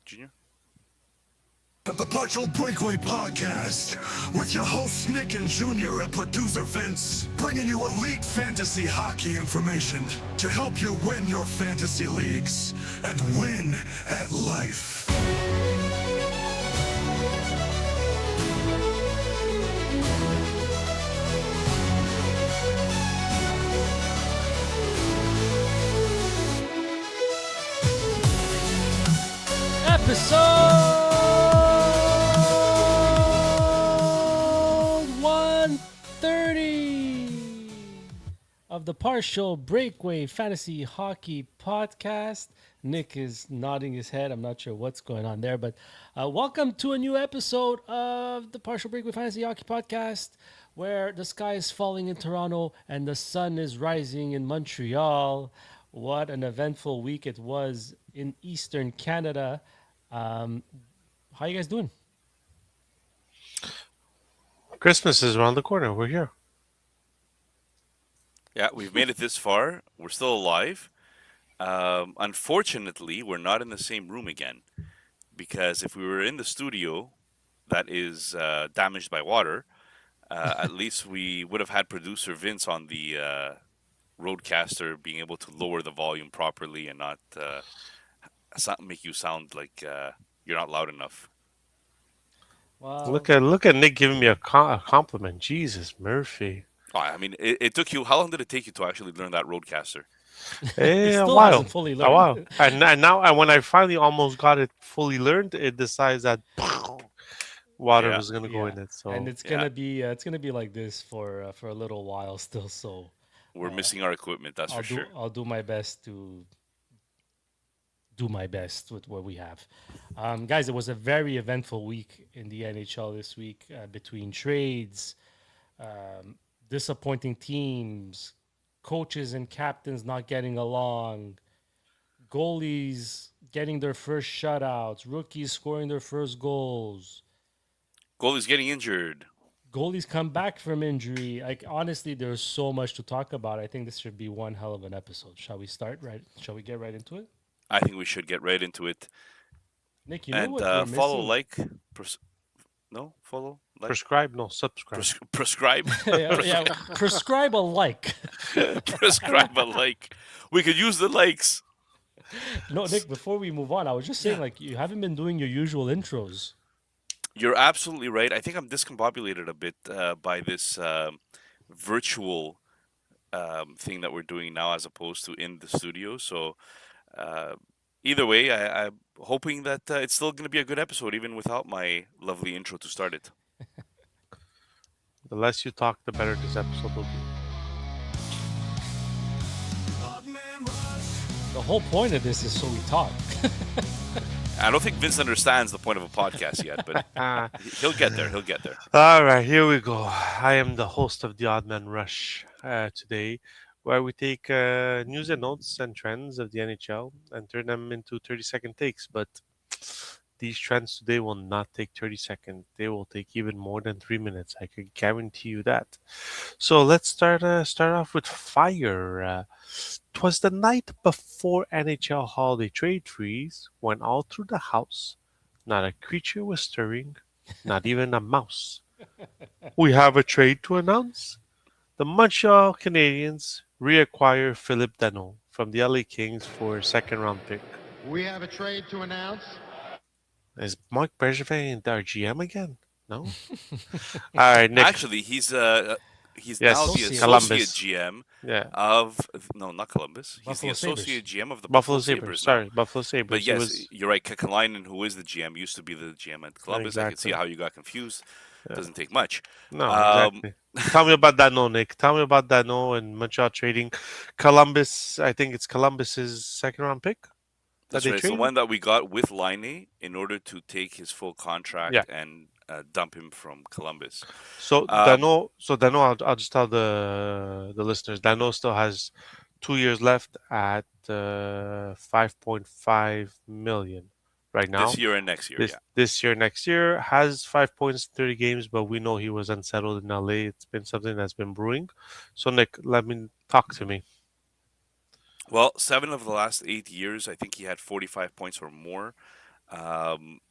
Junior. The Partial Breakaway Podcast with your hosts Nick and Junior and producer Vince, bringing you elite fantasy hockey information to help you win your fantasy leagues and win at life. Episode 130 of the Partial Breakaway Fantasy Hockey Podcast. Nick is nodding his head. I'm not sure what's going on there, but welcome to a new episode of the Partial Breakaway Fantasy Hockey Podcast, where the sky is falling in Toronto and the sun is rising in Montreal. What an eventful week it was in Eastern Canada. How you guys doing? Christmas is around the corner. We're here. Yeah, we've made it this far. We're still alive. Unfortunately, we're not in the same room again because if we were in the studio that is damaged by water, at least we would have had producer Vince on the roadcaster being able to lower the volume properly and not make you sound like you're not loud enough. Well, Look at Nick giving me a compliment. Jesus, Murphy. Oh, I mean, it took you. How long did it take you to actually learn that roadcaster? he A still while, hasn't fully a while, learned. and now when I finally almost got it fully learned, it decides that water Yeah, was gonna go Yeah, in it. and So it's yeah. gonna be like this for a little while still. So We're uh, missing our equipment, that's for sure. I'll do my best to do my best with what we have. Guys, it was a very eventful week in the NHL this week between trades, um, disappointing teams, coaches and captains not getting along, goalies getting their first shutouts, rookies scoring their first goals, Goalie's getting injured. goalies come back from injury. Like honestly, there's so much to talk about. I think this should be one hell of an episode. Shall we start right? Shall we get right into it? I think we should get right into it Nick, you know and what we're follow, missing? like, no, follow, like, prescribe, no subscribe. prescribe, Yeah, yeah, prescribe a like. prescribe a like. We could use the likes. No, Nick, before we move on, I was just saying, Yeah, like, you haven't been doing your usual intros. you're absolutely right. I think I'm discombobulated a bit by this virtual thing that we're doing now as opposed to in the studio. So uh, either way, I'm hoping that it's still going to be a good episode, even without my lovely intro to start it. The less you talk, the better this episode will be. The whole point of this is so we talk. I don't think Vince understands the point of a podcast yet, but Ah, he'll get there. He'll get there. all right, here we go. I am the host of the Odd Man Rush today, where we take news and notes and trends of the NHL and turn them into 30-second takes. But these trends today will not take 30 seconds. They will take even more than 3 minutes. I can guarantee you that. So let's start off with fire. 'Twas the night before NHL holiday trade freeze when all through the house not a creature was stirring, not even a mouse. We have a trade to announce. The Montreal Canadiens reacquire Philip Danault from the LA Kings for a second round pick. We have a trade to announce. Is Mark Bergevin our GM again? No? All right, Nick. Actually, he's Yes, now the Associate. associate Columbus. GM Yeah, of no, not Columbus. He's the Buffalo Sabres. associate GM of the Buffalo Buffalo Sabres. Sabres now. Sorry, Buffalo Sabres. But He yes, was you're right. Kekalainen, who is the GM, used to be the GM at Columbus. I can see exactly. how you got confused. Yeah. Doesn't take much. No, Um, exactly. Tell me about Danault, Nick. Tell me about Danault and Montreal trading Columbus. I think it's Columbus's second round pick that that's they right. It's the traded. one that we got with Line in order to take his full Yeah. contract and dump him from Columbus. So Um, I'll just tell the listeners. Danault still has 2 years left at 5.5 million right this now. year and next year, yeah. This year, next year has 5 points, 30 games, but we know he was unsettled in LA. It's been something that's been brewing. So Nick, let me talk to me. Well, 7 of the last 8 years, I think he had 45 points or more.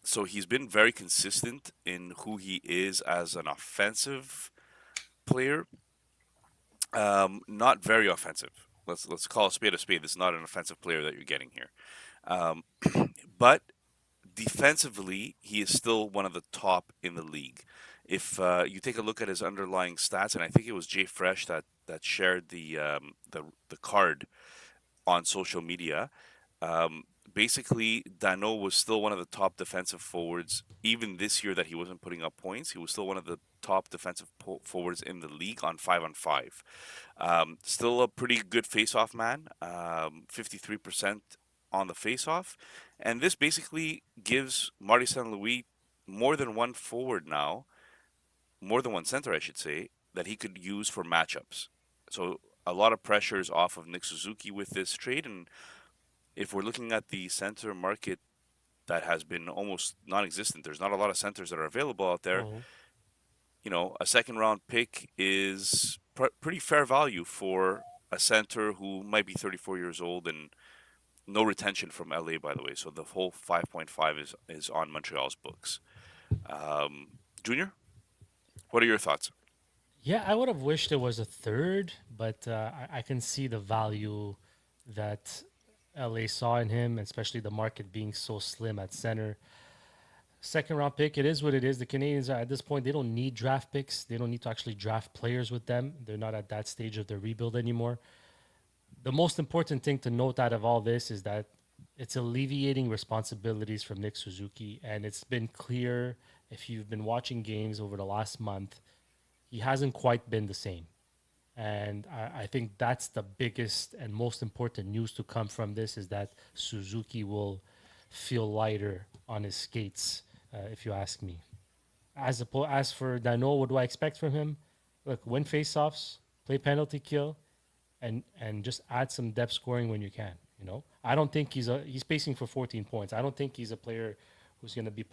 So he's been very consistent in who he is as an offensive player. Not very offensive. Let's call a spade a spade. This is not an offensive player that you're getting here. Um, but defensively, he is still one of the top in the league. If you take a look at his underlying stats, and I think it was Jay Fresh that shared the card on social media. Um, Basically, Dano was still one of the top defensive forwards. Even this year that he wasn't putting up points, he was still one of the top defensive forwards in the league on 5-on-5. Still a pretty good face-off man, 53% on the face-off. And this basically gives Marty St. Louis more than one forward now, more than one center, I should say, that he could use for matchups. So a lot of pressure is off of Nick Suzuki with this trade. And if we're looking at the center market that has been almost non-existent, there's not a lot of centers that are available out there. Mhm. A second round pick is pretty fair value for a center who might be 34 years old and no retention from LA, by the way. So the whole 5.5 is on Montreal's books. Junior, what are your thoughts? Yeah, I would have wished it was a third, but I can see the value that LA saw in him, especially the market being so slim at center. Second round pick, it is what it is. The Canadians are at this point, they don't need draft picks. They don't need to actually draft players with them. They're not at that stage of their rebuild anymore. The most important thing to note out of all this is that it's alleviating responsibilities from Nick Suzuki. And it's been clear if you've been watching games over the last month, he hasn't quite been the same. And I think that's the biggest and most important news to come from this is that Suzuki will feel lighter on his skates, if you ask me. As for Dano, what do I expect from him? Look, win faceoffs, play penalty kill, and just add some depth scoring when you can. I don't think he's pacing for 14 points. I don't think he's a player who's going to be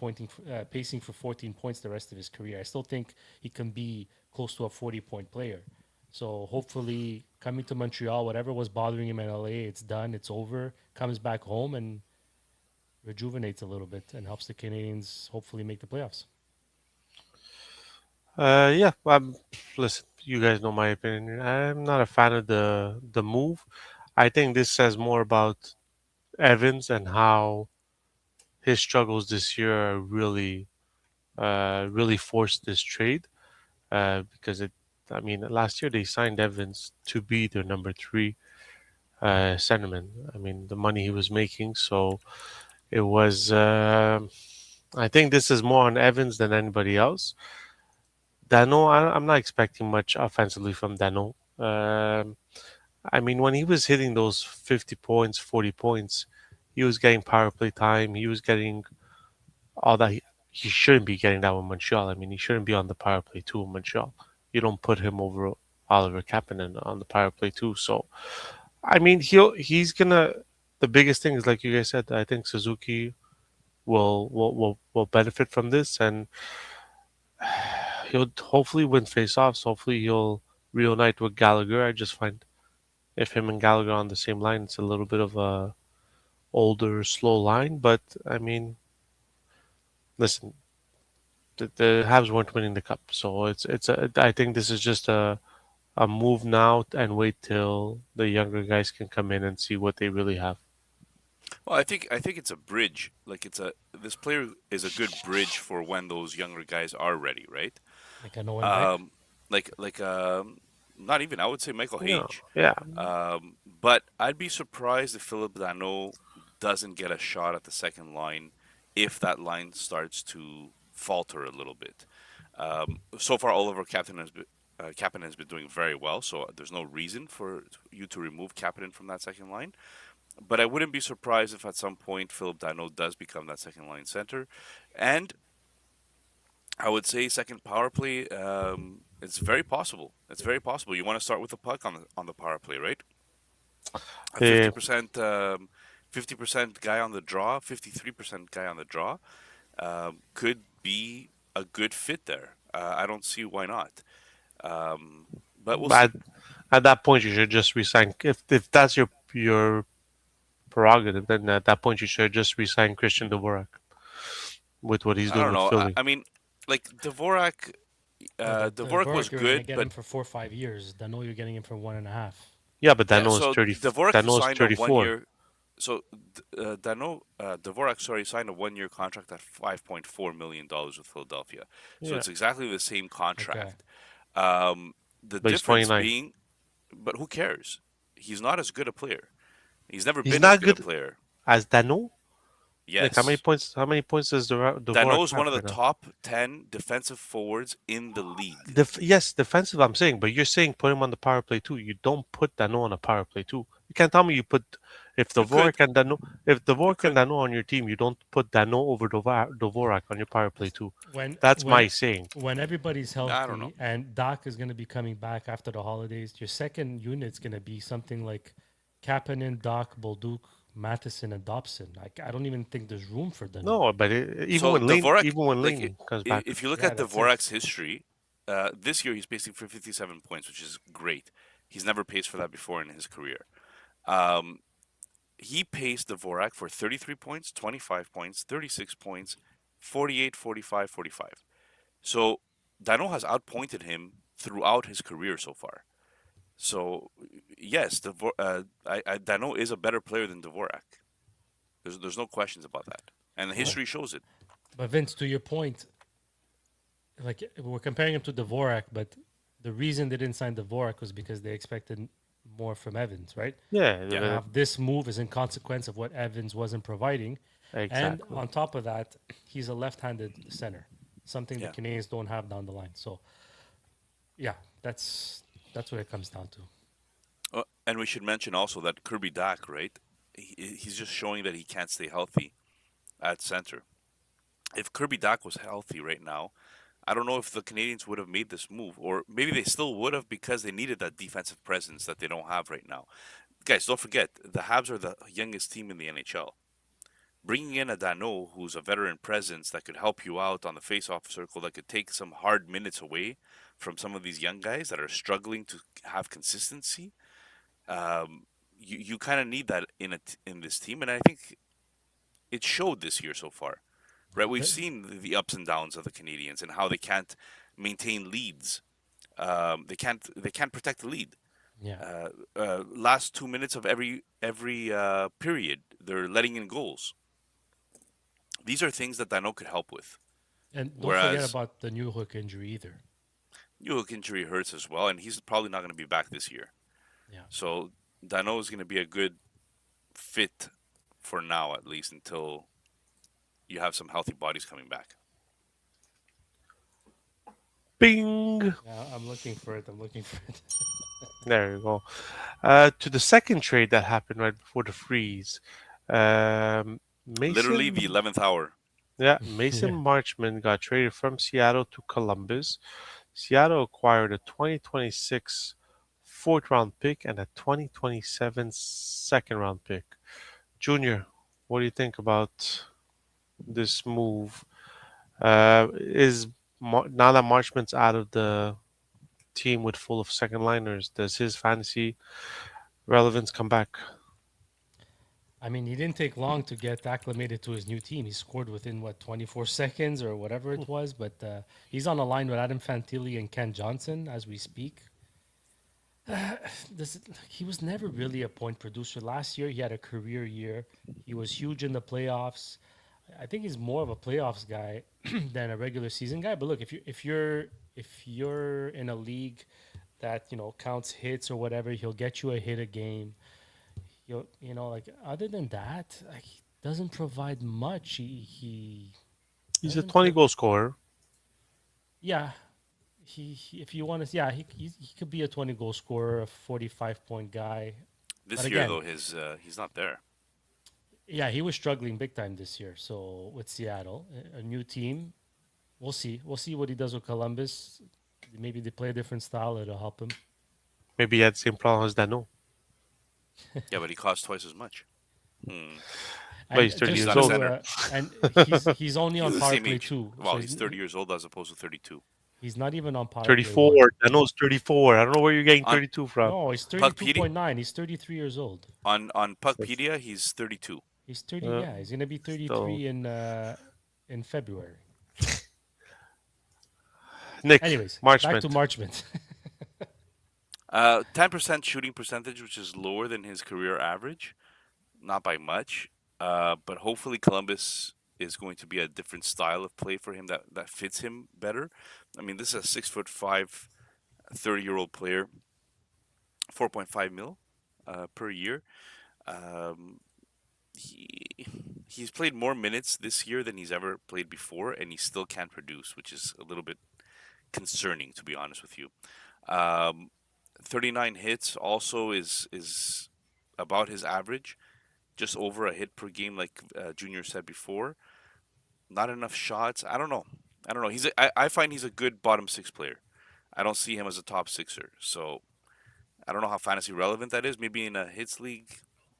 pacing for 14 points the rest of his career. I still think he can be close to a 40-point player. So hopefully, coming to Montreal, whatever was bothering him in LA, it's done, it's over. Comes back home and rejuvenates a little bit and helps the Canadians hopefully make the playoffs. Yeah. Listen, you guys know my opinion. I'm not a fan of the move. I think this says more about Evans and how his struggles this year really, really forced this trade. Because it, I mean, last year they signed Evans to be their number three centerman. I mean, the money he was making. So it was. I think this is more on Evans than anybody else. Dano, I'm not expecting much offensively from Dano. I mean, when he was hitting those 50 points, 40 points, he was getting power play time. He was getting all that. He shouldn't be getting that with Montreal. I mean, he shouldn't be on the power play too in Montreal. You don't put him over Oliver Kapanen on the power play too. So, I mean, he's gonna. The biggest thing is like you guys said. I think Suzuki will benefit from this, and he'll hopefully win faceoffs. Hopefully, he'll reunite with Gallagher. I just find if him and Gallagher are on the same line, it's a little bit of a older, slow line. But I mean, listen, the Habs weren't winning the cup, so it's a. I think this is just a move now and wait till the younger guys can come in and see what they really have. Well, I think it's a bridge. Like this player is a good bridge for when those younger guys are ready, right? Like I know him back. Um, like not even I would say Michael Yeah, Hage. yeah. But I'd be surprised if Philip Dano doesn't get a shot at the second line if that line starts to falter a little bit. So far, Oliver Kapanen has been doing very well, so there's no reason for you to remove Kapanen from that second line. But I wouldn't be surprised if at some point Philip Dano does become that second line center. And I would say second power play. It's very possible. It's very possible. You want to start with the puck on the power play, right? A They 50% guy on the draw, 53% guy on the draw, could be a good fit there. I don't see why not. But we'll see. at at that point you should just resign if that's your your prerogative. Then at that point, you should have just re-signed Christian Dvorak with what he's I doing don't with know. Philly. I mean, like Dvorak, Yeah, but Dvorak was Vorak, you're gonna good, get but him for 4 or 5 years. Dano, you're getting him for 1.5. Yeah, but yeah. So Dvorak Dano's signed a 34. 1 year. So Dvorak, sorry, signed a 1 year contract at $5.4 million with Philadelphia. So Yeah, it's exactly the same Okay. contract. Um, the but he's difference 29. being, but who cares? He's not as good a player. He's never He's been as not good a good player. as Dano. Like how many Yes. points? How many points does Dvorak Dano is have one of the right now? top 10 defensive forwards in the league. Yes, defensive. I'm saying, but you're saying put him on the power play too. You don't put Dano on a power play too. You can't tell me you put You could. If You Dvorak and could. Dano on your team, you don't put Dano over Dvorak on your power play too. When That's when my saying. when everybody's I don't know. healthy and Doc is gonna be coming back after the holidays, your second unit's gonna be something like Kapanen, Doc, Bolduc, Matheson, and Dobson. Like I don't even think there's room for Dano. No, but So Dvorak, Even when like, Lane comes back, if you look Yeah, at that's it. Dvorak's history, this year he's pacing for 57 points, which is great. He's never paced for that before in his career. Um, he paced Dvorak for 33 points, 25 points, 36 points, 48, 45, 45. So Dano has outpointed him throughout his career so far. So yes, Dano is a better player than Dvorak. There's no questions about that, and the But history shows it. but Vince, to your point, like we're comparing him to Dvorak, but the reason they didn't sign Dvorak was because they expected more from Evans, right? Yeah, yeah, Now this move is in consequence of what Evans wasn't providing, and exactly. on top of that, he's a left-handed center, something the yeah. Canadians don't have down the line. So yeah, that's what it comes down to. And we should mention also that Kirby Dak, right? He's just showing that he can't stay healthy at center. If Kirby Dak was healthy right now, I don't know if the Canadians would have made this move, or maybe they still would have because they needed that defensive presence that they don't have right now. Guys, don't forget the Habs are the youngest team in the NHL. Bringing in a Dano who's a veteran presence that could help you out on the face-off circle, that could take some hard minutes away from some of these young guys that are struggling to have consistency. You kind of need that in this team, and I think it showed this year so far. Right, we've But, seen the ups and downs of the Canadians and how they can't maintain leads. They can't protect the lead. yeah, Last 2 minutes of every period, they're letting in goals. These are things that Dano could help with. and don't forget Whereas about the new hook injury either. Newhook injury hurts as well, and he's probably not going to be back this year. Yeah, So Dano is going to be a good fit for now, at least until you have some healthy bodies coming back. Bing. yeah, I'm looking for it. I'm looking for it. There you go. To the second trade that happened right before the freeze. Literally the Mason, 11th hour. yeah, Mason Yeah, Marchman got traded from Seattle to Columbus. Seattle acquired a 2026 fourth round pick and a 2027 second round pick. Junior, what do you think about this move? Is Now that Marchman's out of the team with full of second liners, does his fantasy relevance come back? I mean, he didn't take long to get acclimated to his new team. He scored within what 24 seconds or whatever it was. But he's on a line with Adam Fantilli and Ken Johnson as we speak. He was never really a point producer. Last year, he had a career year. He was huge in the playoffs. I think he's more of a playoffs guy than a regular season guy. But look, if you're in a league that counts hits or whatever, he'll get you a hit a game. Like other than that, like, he doesn't provide much. He He's a doesn't 20 pro- goal scorer. yeah. If you want to, yeah, he could be a 20 goal scorer, a 45-point guy. But This year, again, though, his he's not there. yeah, he was struggling big time this year. So with Seattle, a new team, we'll see. We'll see what he does with Columbus. Maybe they play a different style. It'll help him. Maybe he had the same problem as Dano, Yeah, but he costs twice as much. Hmm. but he's And 30 He's just years not a old. to center. and he's only He's on the power same play age. too. Well, So he's 30 years old as opposed to 32. He's not even on power play 34. one. Dano's 34. I don't know where you're getting On 32 from. No, he's Puckpedia, 32.9. He's 33 years old. on That's, Puckpedia, he's 32. He's 30. uh, Yeah, he's gonna be still. 33 in February. Nick, Anyways, back to Marchment. Marchment. 10% shooting percentage, which is lower than his career average, not by much. But hopefully Columbus is going to be a different style of play for him that fits him better. I mean, this is a 6'5", 30-year-old player, 4.5 mil per year. Um, he he's played more minutes this year than he's ever played before, and he still can't produce, which is a little bit concerning, to be honest with you. Um, 39 hits also is about his average, just over a hit per game, like Junior said before. Not enough shots. I don't know. I don't know. I find he's a good bottom six player. I don't see him as a top sixer. So I don't know how fantasy relevant that is. Maybe in a hits league,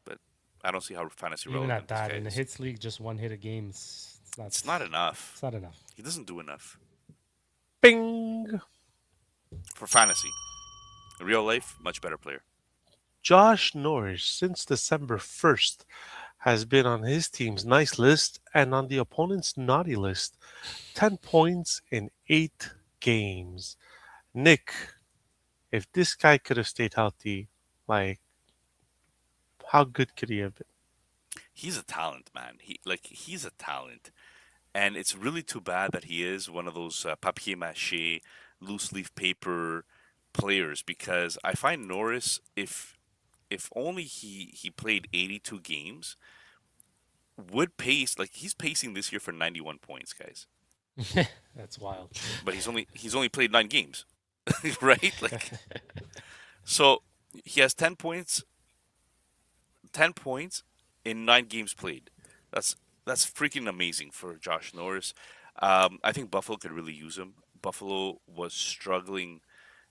but I don't see how fantasy Even at relevant this that, guy in the is. hits league, just one hit a game. It's not. It's not enough. It's not enough. He doesn't do enough Bing! for fantasy. In real life, much better player. Josh Norris, since December 1st, has been on his team's nice list and on the opponent's naughty list. 10 points in 8 games. Nick, if this guy could have stayed healthy, like, how good could he have been? He's a talent, man. He's a talent, and it's really too bad that he is one of those papier mâché, loose leaf paper players. Because I find Norris, if only he played 82 games, would pace like he's pacing this year for 91 points, guys. That's wild. But he's only played 9 games, right? Like so, he has 10 points in 9 games played. That's that's freaking amazing for Josh Norris. I think Buffalo could really use him. Buffalo was struggling.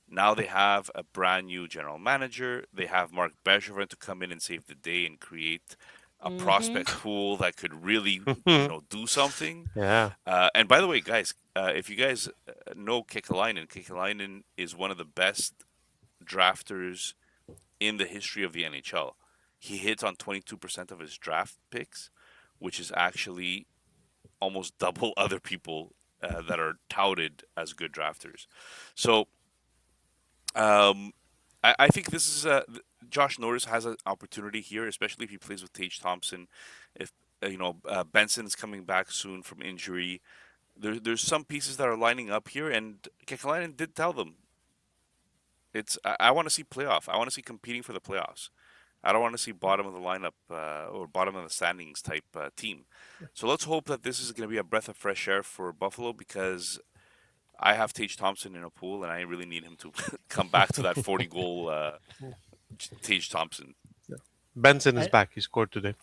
Now they have a brand new general manager. They have Mark Bergevin to come in and save the day and create a Mm-hmm. prospect pool that could really, do something. Yeah. And by the way, guys, if you guys know Kekalainen is one of the best drafters in the history of the NHL. He hits on 22% of his draft picks, which is actually almost double other people that are touted as good drafters. So um, I think this is Josh Norris has an opportunity here, especially if he plays with Tage Thompson. If Benson's coming back soon from injury, there's some pieces that are lining up here, and Kekalainen did tell them I want to see playoff. I want to see competing for the playoffs. I don't want to see bottom of the lineup or bottom of the standings type team. So let's hope that this is going to be a breath of fresh air for Buffalo because I have Tage Thompson in a pool and I really need him to come back to that 40 goal Tage Thompson. Benson is I, back. He scored today.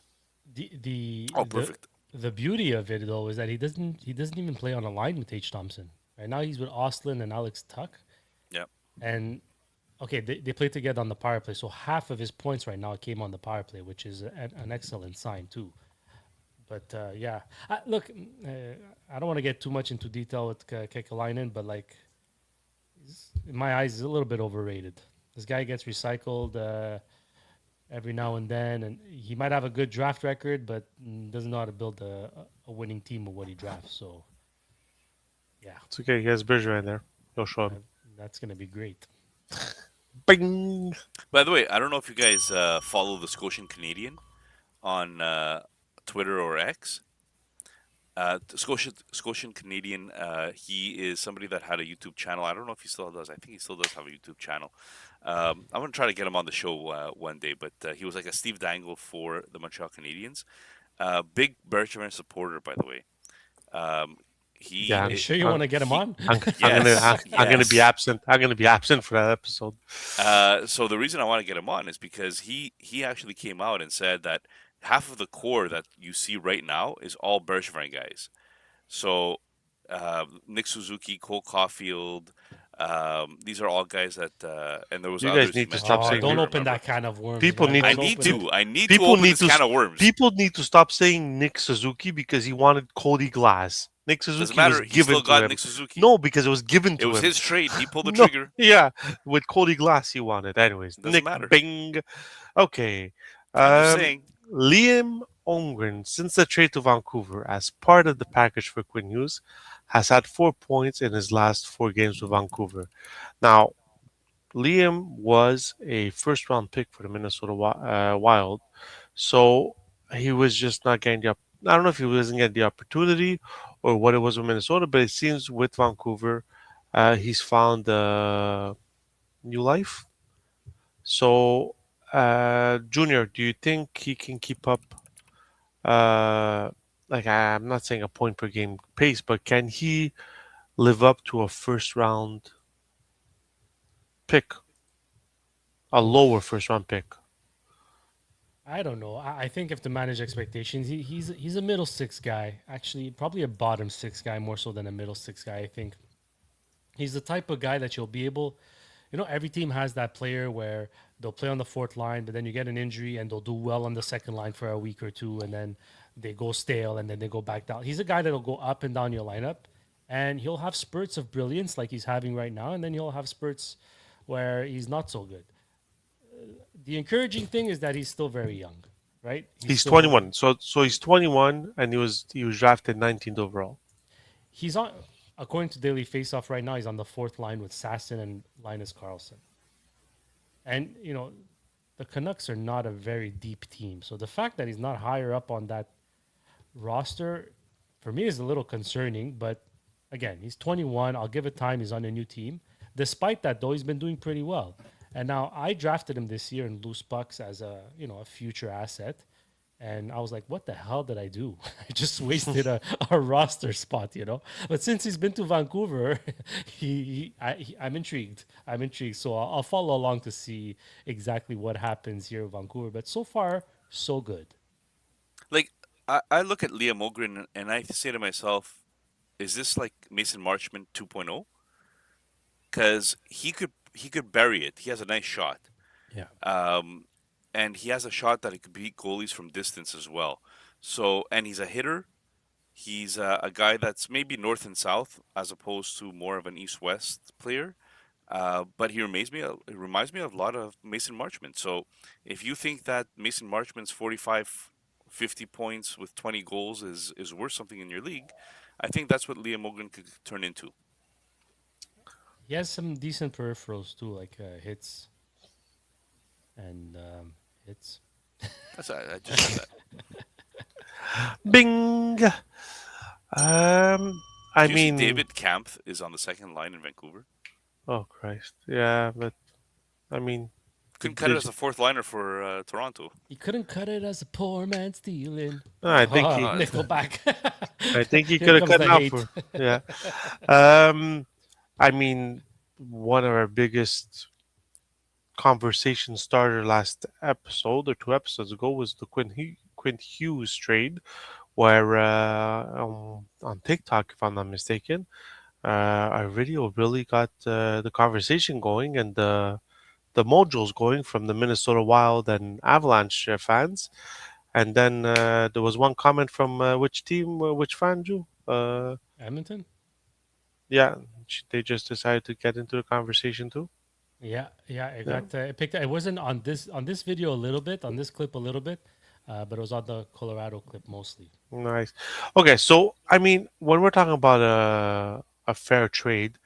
the the Oh, the perfect. the beauty of it though is that he doesn't even play on a line with H Thompson. Right now he's with Austin and Alex Tuck, Yeah. and okay, they play together on the power play. So half of his points right now came on the power play, which is an excellent sign too. But yeah, look, I don't want to get too much into detail with Kekalainen, but like in my eyes, he's a little bit overrated. This guy gets recycled every now and then, and he might have a good draft record, but doesn't know how to build a winning team with what he drafts. So yeah, It's okay. He has Bergeron there. He'll show him. that, that's gonna be great. Bing! By the way, I don't know if you guys follow the Scotian Canadian on Twitter or X. Scotian Canadian. He is somebody that had a YouTube channel. I don't know if he still does. I think he still does have a YouTube channel. I'm gonna try to get him on the show one day. But he was like a Steve Dangle for the Montreal Canadiens. Big Bergevin supporter, by the way. Um, Yeah, Are you sure you want to get him he on? yes, I'm gonna be yes. absent. I'm gonna be absent for that episode. So the reason I want to get him on is because he actually came out and said that half of the core that you see right now is all Bergevin guys. So Nick Suzuki, Cole Caulfield, These are all guys that, and there was You guys others you need to mentioned, stop but Oh, I saying don't couldn't open remember. that can of worms, people man. need I Don't to need open pe- it. to. I need to people open need this to can s- of worms. people need to stop saying Nick Suzuki because he wanted Cody Glass. Nick Doesn't Suzuki was matter. He given still to got him. Nick Suzuki. No, because it was given It to was him. his trade. He pulled the No, trigger. yeah, with Cody Glass he wanted. Anyways, It doesn't Nick matter. Bing. Okay. I'm just Um, saying. Liam Ongren, since the trade to Vancouver as part of the package for Quinn Hughes, has had 4 points in his last 4 games with Vancouver. Now, Liam was a first round pick for the Minnesota Wild, so he was just not getting I don't know if he wasn't getting the opportunity or what it was with Minnesota, but it seems with Vancouver, he's found new life. So, Junior, do you think he can keep up? Uh, like I'm not saying a point per game pace, but can he live up to a first round pick, a lower Oof. first round pick? I don't know. I think if to manage expectations, he's a middle six guy. Actually, probably a bottom six guy more so than a middle six guy. I think he's the type of guy that you'll be able. Every team has that player where they'll play on the fourth line, but then you get an injury and they'll do well on the second line for a week or two, and then they go stale and then they go back down. He's a guy that'll go up and down your lineup, and he'll have spurts of brilliance like he's having right now, and then he'll have spurts where he's not so good. The encouraging thing is that he's still very young, right? He's He's still 21. So he's 21 and he was drafted 19th overall. he's on according to Daily Faceoff right now. He's on the fourth line with Sasson and Linus Carlson, and the Canucks are not a very deep team. So the fact that he's not higher up on that roster for me is a little concerning. But again, he's 21. I'll give it time. He's on a new team. Despite that, though, he's been doing pretty well. And now I drafted him this year in loose bucks as a future asset. And I was like, what the hell did I do? I just wasted a roster spot. But since he's been to Vancouver, I'm intrigued. I'm intrigued. So I'll follow along to see exactly what happens here in Vancouver. But so far, so good. Like, I look at Liam Ogren and I say to myself, is this like Mason Marchment 2.0? Because he could bury it. He has a nice shot. Yeah. Um, and he has a shot that he could beat goalies from distance as well. So, and he's a hitter. He's a guy that's maybe north and south as opposed to more of an east-west player. But he reminds me of a lot of Mason Marchment. So if you think that Mason Marchment's 45, 50 points with 20 goals is worth something in your league, I think that's what Liam Mogren could turn into. He has some decent peripherals too, like hits and hits. I just said that. Bing. I Do you see mean, David Kampf is on the second line in Vancouver? oh Christ, yeah, but I mean, Couldn't cut it did as a fourth liner for Toronto. He couldn't cut it as a poor man stealing. I think Oh, he, Uh, Nickelback. I think he Here could have comes cut the it out hate. for, yeah. Um, I mean, one of our biggest conversation starter last episode or 2 episodes ago was the Quinn Hughes trade, where on TikTok, if I'm not mistaken, our video really got the conversation going and the mojos going from the Minnesota Wild and Avalanche fans. And then there was one comment from which team, which fan, Drew? Edmonton? Yeah, they just decided to get into the conversation too. Yeah, yeah. It Yeah, got it picked. It wasn't on this video a little bit, on this clip a little bit, but it was on the Colorado clip mostly. nice. Okay, so I mean, when we're talking about a fair trade,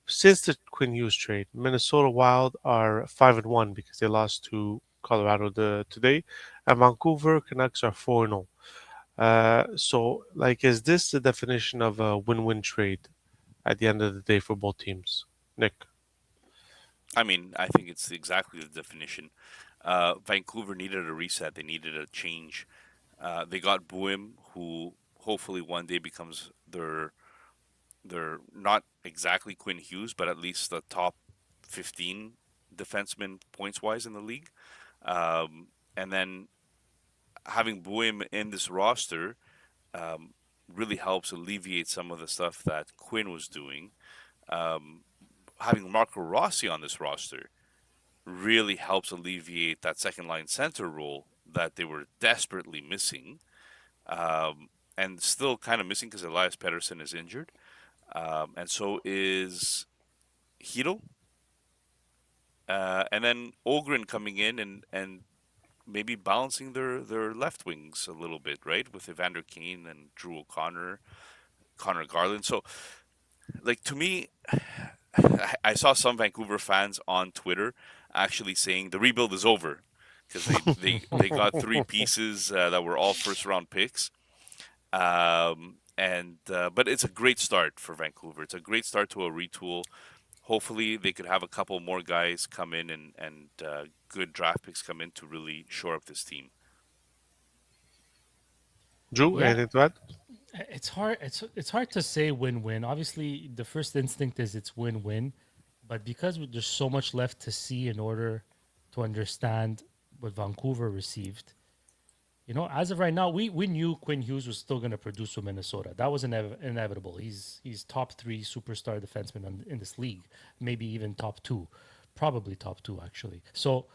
since the Quinn Hughes trade, Minnesota Wild are 5-1 because they lost to Colorado today, and Vancouver Canucks are 4-0. So, like, is this the definition of a win-win trade at the end of the day for both teams? Nick, I mean, I think it's exactly the definition. Vancouver needed a reset. They needed a change. They got Buim, who hopefully one day becomes their not exactly Quinn Hughes, but at least the top 15 defenseman points wise in the league. And then having Buim in this roster um, really helps alleviate some of the stuff that Quinn was doing. Um, having Marco Rossi on this roster really helps alleviate that second line center role that they were desperately missing, um, and still kind of missing because Elias Pettersson is injured, and so is Hito, and then Ogren coming in and maybe balancing their left wings a little bit, right, with Evander Kane and Drew O'Connor, Connor Garland. So, like to me, I saw some Vancouver fans on Twitter actually saying the rebuild is over because they got three pieces that were all first round picks. And But it's a great start for Vancouver. It's a great start to a retool. Hopefully, they could have a couple more guys come in and good draft picks come in to really shore up this team. Drew, Yeah, anything to add? it's hard. It's hard to say win-win. Obviously, the first instinct is it's win-win, but because there's so much left to see in order to understand what Vancouver received, as of right now, we knew Quinn Hughes was still going to produce for Minnesota. That was inevitable. He's top three superstar defenseman in this league, maybe even top two, probably top two actually. So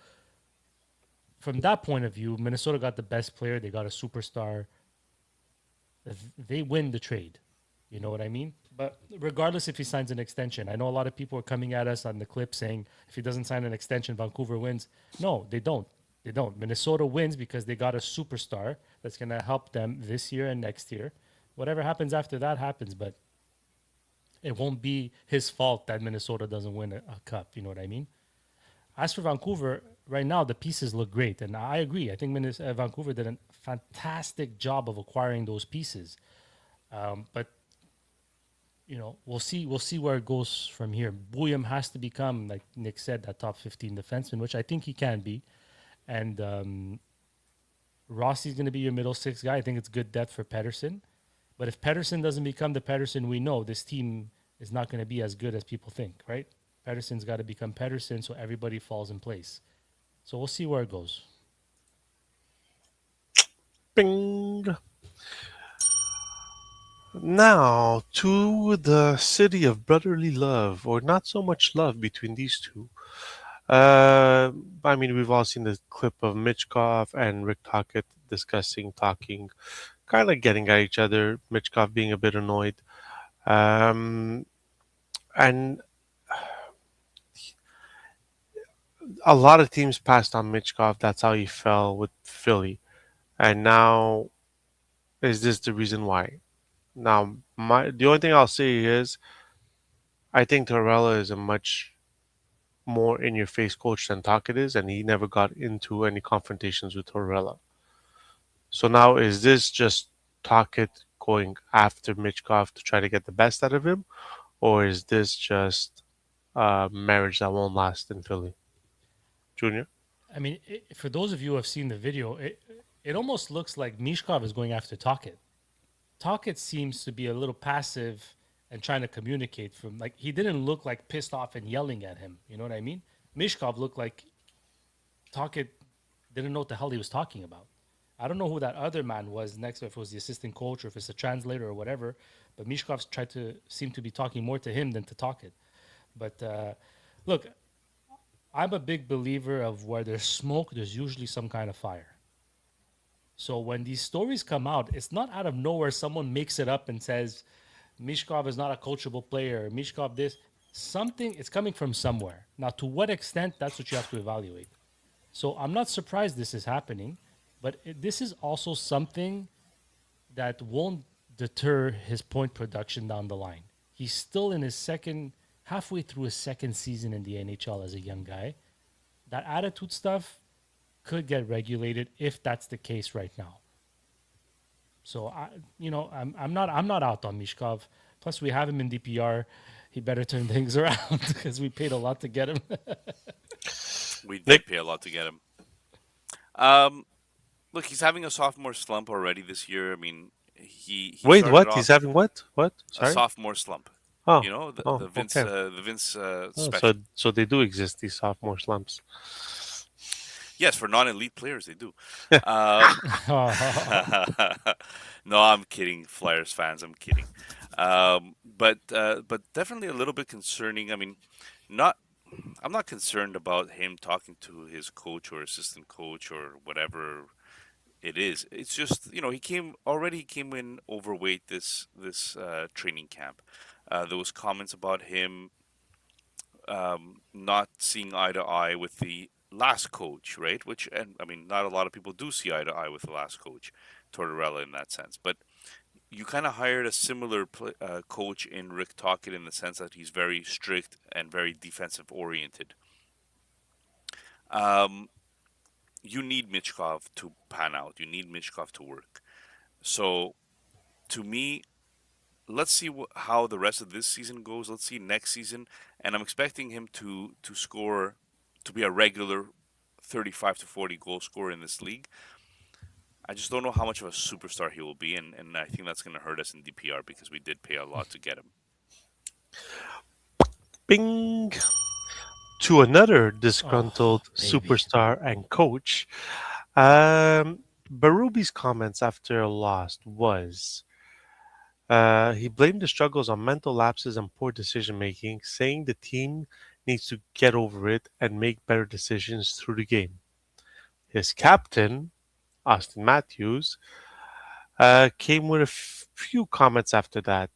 from that point of view, Minnesota got the best player. They got a superstar. They win the trade. You know what I mean? But regardless if he signs an extension, I know a lot of people are coming at us on the clip saying if he doesn't sign an extension, Vancouver wins. No, they don't. They don't. Minnesota wins because they got a superstar that's going to help them this year and next year. Whatever happens after that happens, but it won't be his fault that Minnesota doesn't win a cup. You know what I mean? As for Vancouver, right now the pieces look great, and I agree. I think Vancouver did a fantastic job of acquiring those pieces. But we'll see. We'll see where it goes from here. Bouillon has to become, like Nick said, that top 15 defenseman, which I think he can be. And Rossi's going to be your middle six guy. I think it's good depth for Pedersen. But if Pedersen doesn't become the Pedersen we know, this team is not going to be as good as people think, right? Pedersen's got to become Pedersen so everybody falls in place. So we'll see where it goes. Bing. Now to the city of brotherly love, or not so much love between these two. I mean, we've all seen the clip of Mitchkov and Rick Tocchet talking, kind of like getting at each other. Mitchkov being a bit annoyed, um, and a lot of teams passed on Mitchkov. That's how he fell with Philly, and now is this the reason why? Now, the only thing I'll say is I think Torella is a much more in your face coach than Tocchet is, and he never got into any confrontations with Torella. So now is this just Tocchet going after Mitchkov to try to get the best out of him, or is this just a marriage that won't last in Philly? Junior? I mean, for those of you who have seen the video, it almost looks like Mishkov is going after Tocchet. Tocchet seems to be a little passive and trying to communicate from like he didn't look like pissed off and yelling at him. You know what I mean? Mishkov looked like Tocchet didn't know what the hell he was talking about. I don't know who that other man was next, if it was the assistant coach or if it's a translator or whatever. But Mishkov tried to seem to be talking more to him than to Tocchet. But look, I'm a big believer of where there's smoke, there's usually some kind of fire. So when these stories come out, it's not out of nowhere someone makes it up and says Mishkov is not a coachable player, Mishkov this. Something it's coming from somewhere. Now, to what extent, that's what you have to evaluate. So I'm not surprised this is happening, but this is also something that won't deter his point production down the line. He's still in his halfway through his second season in the NHL as a young guy. That attitude stuff could get regulated if that's the case right now. So I'm not out on Mishkov. Plus, we have him in DPR. He better turn things around because we paid a lot to get him. We did Nick? pay a lot to get him. Um, Look, he's having a sophomore slump already this year. I mean, he Wait, started what? He's off having what? What? a Sorry? sophomore slump. Oh, You know, oh, okay. The Vince Oh, so special. so they do exist, these sophomore slumps. Yes, for non-elite players, they do. Um, no, I'm kidding, Flyers fans. I'm kidding. But definitely a little bit concerning. I mean, not I'm not concerned about him talking to his coach or assistant coach or whatever it is. It's just he came in overweight this training camp. There was comments about him not seeing eye to eye with the last coach, right? Which, and I mean, not a lot of people do see eye to eye with the last coach, Tortorella, in that sense. But you kind of hired a similar coach in Rick Tocchet in the sense that he's very strict and very defensive oriented. Um, you need Michkov to pan out. You need Michkov to work. So to me, let's see how the rest of this season goes. Let's see next season, and I'm expecting him to score to be a regular 35 to 40 goal scorer in this league. I just don't know how much of a superstar he will be, and I think that's going to hurt us in DPR because we did pay a lot to get him. Bing! To another Oh, disgruntled baby. superstar and coach, Barubi's comments after a loss was he blamed the struggles on mental lapses and poor decision making, saying the team needs to get over it and make better decisions through the game. His captain, Austin Matthews, came with a few comments after that,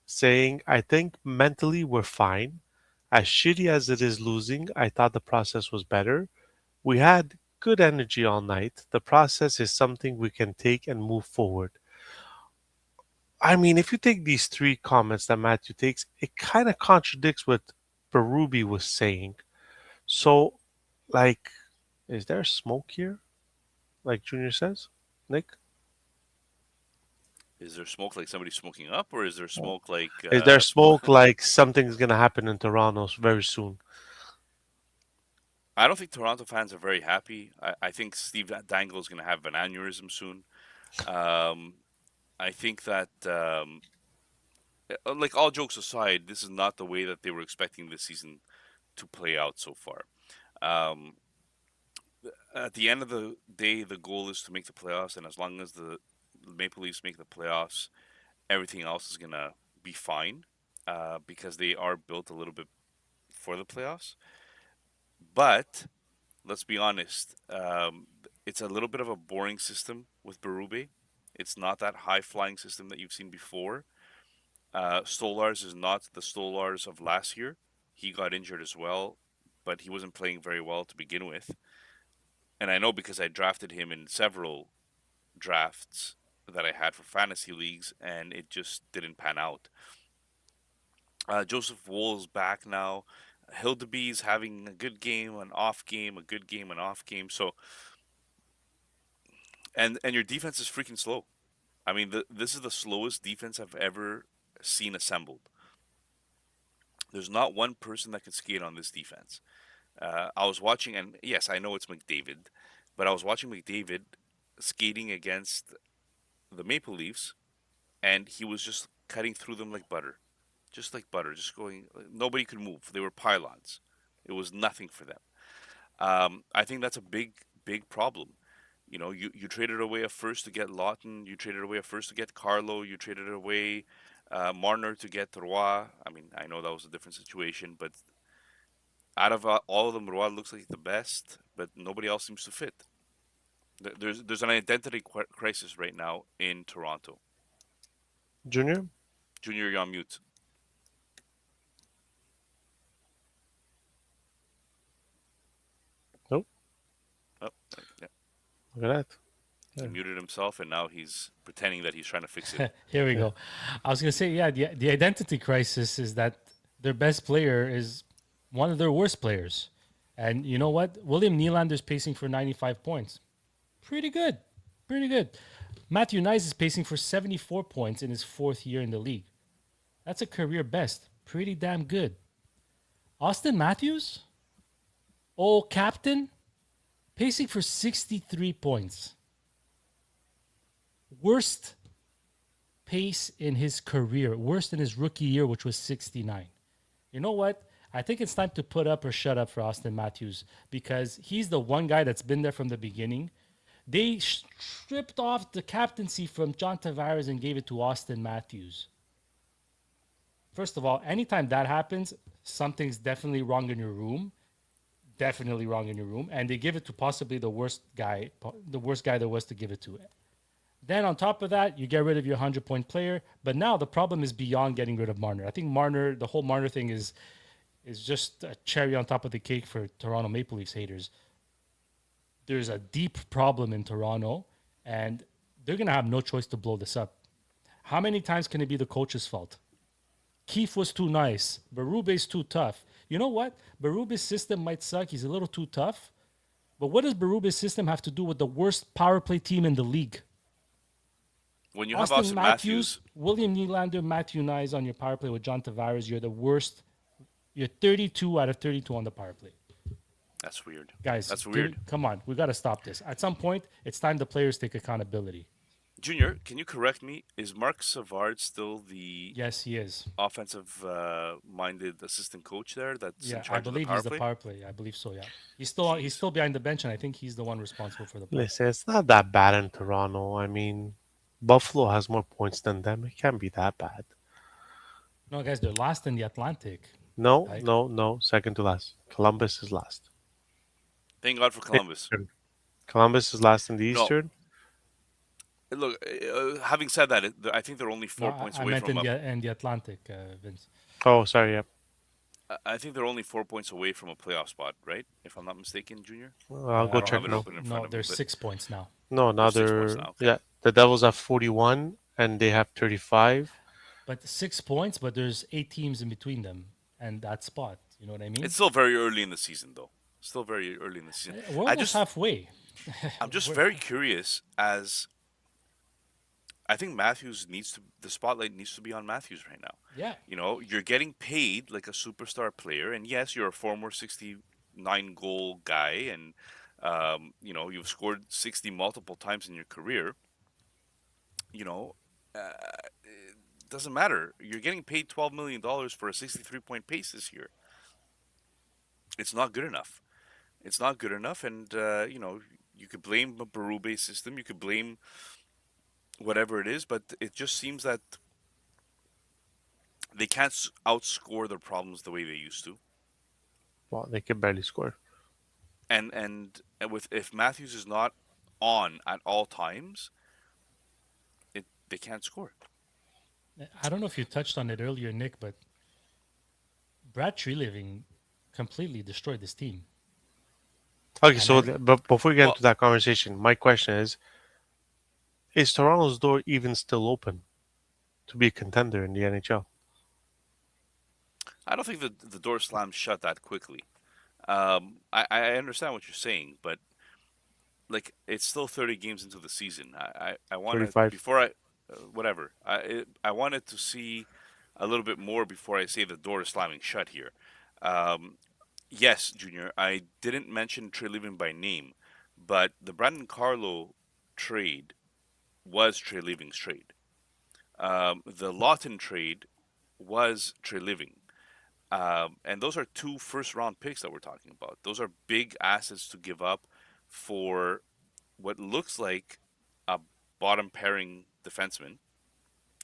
saying, I think mentally we're fine. As shitty as it is losing, I thought the process was better. We had good energy all night. The process is something we can take and move forward. I mean, if you take these three comments that Matthew takes, it kind of contradicts what Barubi was saying. So, like, is there smoke here? Like Junior says, Nick? Is there smoke like somebody smoking up, or is there smoke like Is there smoke like something's gonna happen in Toronto very soon? I don't think Toronto fans are very happy. I think Steve Dangle is going to have an aneurysm soon. Um, I think that, like all jokes aside, this is not the way that they were expecting this season to play out so far. Um, at the end of the day, the goal is to make the playoffs, and as long as the Maple Leafs make the playoffs, everything else is going to be fine because they are built a little bit for the playoffs. But let's be honest, it's a little bit of a boring system with Berube. It's not that high flying system that you've seen before. Stolars is not the Stolars of last year. He got injured as well, but he wasn't playing very well to begin with. And I know because I drafted him in several drafts that I had for fantasy leagues, and it just didn't pan out. Joseph Wool's back now. Hildebee's having a good game, an off game, a good game, an off game. So, and your defense is freaking slow. I mean, this is the slowest defense I've ever seen assembled. There's not one person that can skate on this defense. I was watching, and yes, I know it's McDavid, but I was watching McDavid skating against the Maple Leafs, and he was just cutting through them like butter, just like butter, just going. Nobody could move. They were pylons. It was nothing for them. I think that's a big problem. You traded away a first to get Lawton. You traded away a first to get Carlo. You traded away Marner to get Roy. I mean, I know that was a different situation, but out of all of them, Roy looks like the best, but nobody else seems to fit. There's an identity crisis right now in Toronto. Junior? Junior, you're on mute. Nope. Oh, yeah. Look at that. He Yeah. muted himself, and now he's pretending that he's trying to fix it. Here we Yeah. go. I was gonna say, yeah, the identity crisis is that their best player is one of their worst players, and you know what? William Nylander's pacing for 95 points. Pretty good, pretty good. Matthew Knies is pacing for 74 points in his fourth year in the league. That's a career best. Pretty damn good. Austin Matthews, old captain, pacing for 63 points. Worst pace in his career, worse than his rookie year, which was 69. You know what? I think it's time to put up or shut up for Austin Matthews because he's the one guy that's been there from the beginning. They stripped off the captaincy from John Tavares and gave it to Austin Matthews. First of all, anytime that happens, something's definitely wrong in your room. Definitely wrong in your room. And they give it to possibly the worst guy there was to give it to. Then on top of that, you get rid of your 100-point player. But now the problem is beyond getting rid of Marner. I think Marner, the whole Marner thing is just a cherry on top of the cake for Toronto Maple Leafs haters. There's a deep problem in Toronto, and they're gonna have no choice to blow this up. How many times can it be the coach's fault? Keefe was too nice. Berube's too tough. You know what? Berube's system might suck. He's a little too tough. But what does Berube's system have to do with the worst power play team in the league? When you have Austin Austin Matthews, Matthews, William Nylander, Matthew Nyes on your power play with John Tavares, you're the worst. You're 32 out of 32 on the power play. that's weird. Guys, That's weird. come on. We got to stop this. At some point, it's time the players take accountability. Junior, can you correct me? Is Mark Savard still the Yes, he is. offensive minded assistant coach there that's in Yeah, I charge of the believe power he's the play? power play. I believe so. Yeah, he's Jeez. still behind the bench, and I think he's the one responsible for the power play. Listen, it's not that bad in Toronto. I mean, Buffalo has more points than them. It can't be that bad. No, guys, they're last in the Atlantic. No, Like, no, no. Second to last. Columbus is last. Thank God for Columbus. Eastern. Columbus is last in the No, Eastern. look. Having said that, I think they're only no, 4 points I away meant from a. in the Atlantic, Vince. Oh, sorry. Yeah. I think they're only 4 points away from a playoff spot, right? If I'm not mistaken, Junior. Well, I'll I go don't have check it now. open in front No, of me, there's but 6 points now. No, they're now 6 points they're now. Okay. yeah. The Devils have 41 and they have 35. But 6 points, but there's 8 teams in between them and that spot. You know what I mean? It's still very early in the season, though. Still very early in the season. We're I almost just, halfway. I'm just We're, very curious as I think the spotlight needs to be on Matthews right now. yeah. You're getting paid like a superstar player, and yes, you're a former 69 goal guy, and you've scored 60 multiple times in your career. You know, it doesn't matter. You're getting paid $12 million for a 63-point pace this year. It's not good enough. It's not good enough, and you could blame the Berube system. You could blame whatever it is, but it just seems that they can't outscore their problems the way they used to. Well, they can barely score. And with if Matthews is not on at all times, they can't score. I don't know if you touched on it earlier, Nick, but Brad Treliving completely destroyed this team. Okay, And so I, but before we get Well, into that conversation, my question is Toronto's door even still open to be a contender in the NHL? I don't think the door slams shut that quickly. I understand what you're saying, but like it's still 30 games into the season. I want to 35. before I whatever. I wanted to see a little bit more before I say the door is slamming shut here. Um, yes, Junior, I didn't mention Trey Living by name, but the Brandon Carlo trade was Trey Living's trade. The Lawton trade was Trey Living. And those are two first round picks that we're talking about. Those are big assets to give up for what looks like a bottom pairing defenseman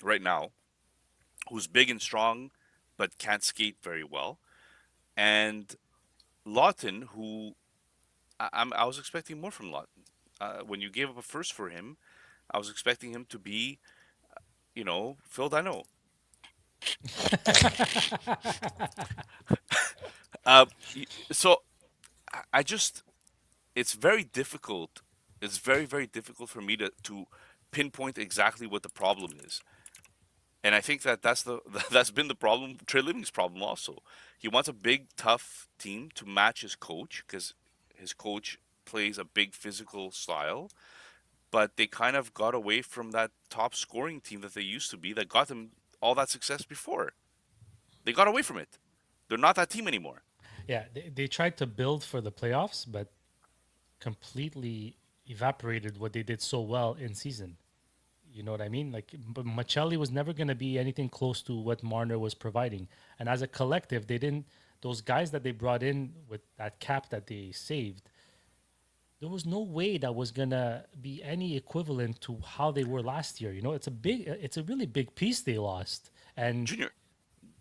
right now, who's big and strong but can't skate very well, and Lawton, who I was expecting more from Lawton. When you gave up a first for him, I was expecting him to be, Phil Dano. Uh, so I just, it's very difficult. It's very, very difficult for me to pinpoint exactly what the problem is. And I think that's that's been the problem. Trey Living's problem also. He wants a big, tough team to match his coach because his coach plays a big physical style. But they kind of got away from that top scoring team that they used to be that got them all that success before. They got away from it. They're not that team anymore. yeah, they tried to build for the playoffs, but completely evaporated what they did so well in season. You know what I mean? Like, but Machelli was never going to be anything close to what Marner was providing. And as a collective, they didn't. Those guys that they brought in with that cap that they saved, there was no way that was gonna be any equivalent to how they were last year. It's a really big piece they lost. And Junior,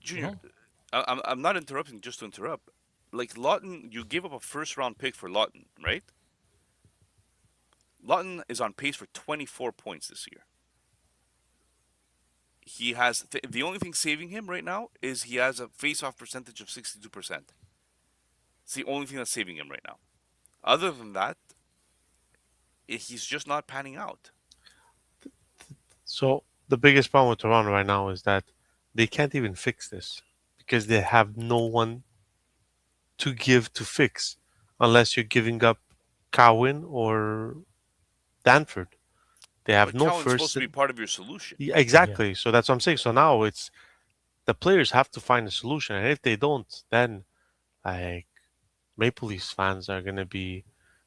You Junior, know, I'm not interrupting just to interrupt. Like Lawton, you gave up a first round pick for Lawton, right? Lawton is on pace for 24 points this year. He has the only thing saving him right now is he has a face-off percentage of 62%. It's the only thing that's saving him right now. Other than that, he's just not panning out. So the biggest problem with Toronto right now is that they can't even fix this because they have no one to give to fix unless you're giving up Cowan or Danford. They have But no Cowan's supposed first. to be part of your solution. Yeah, yeah. exactly. So that's what I'm saying. So now it's the players have to find a solution, and if they don't, then like Maple Leafs fans are gonna be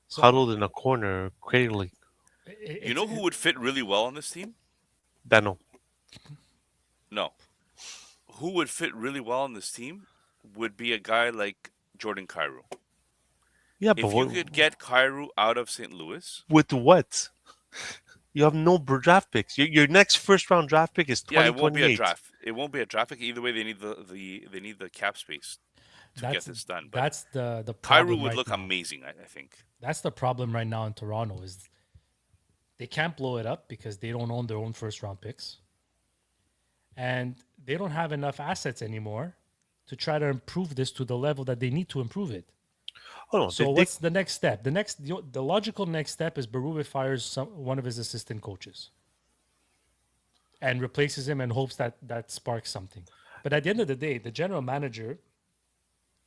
So huddled in a corner, cradling You it's know who would fit really well on this team? Dano. No. Who would fit really well on this team would be a guy like Jordan Cairo. Yeah, but If you could get Cairo out of St. Louis, with what? You have no draft picks. Your next first round draft pick is yeah, it won't be a 2028. draft. It won't be a draft pick. Either way, they need they need the cap space to get that's this done. But that's the Cairo problem would right look now. amazing, I think. That's the problem right now in Toronto is they can't blow it up because they don't own their own first round picks, and they don't have enough assets anymore to try to improve this to the level that they need to improve it. Oh no, So what's the next step? The logical next step is Berube fires one of his assistant coaches and replaces him and hopes that that sparks something. But at the end of the day, the general manager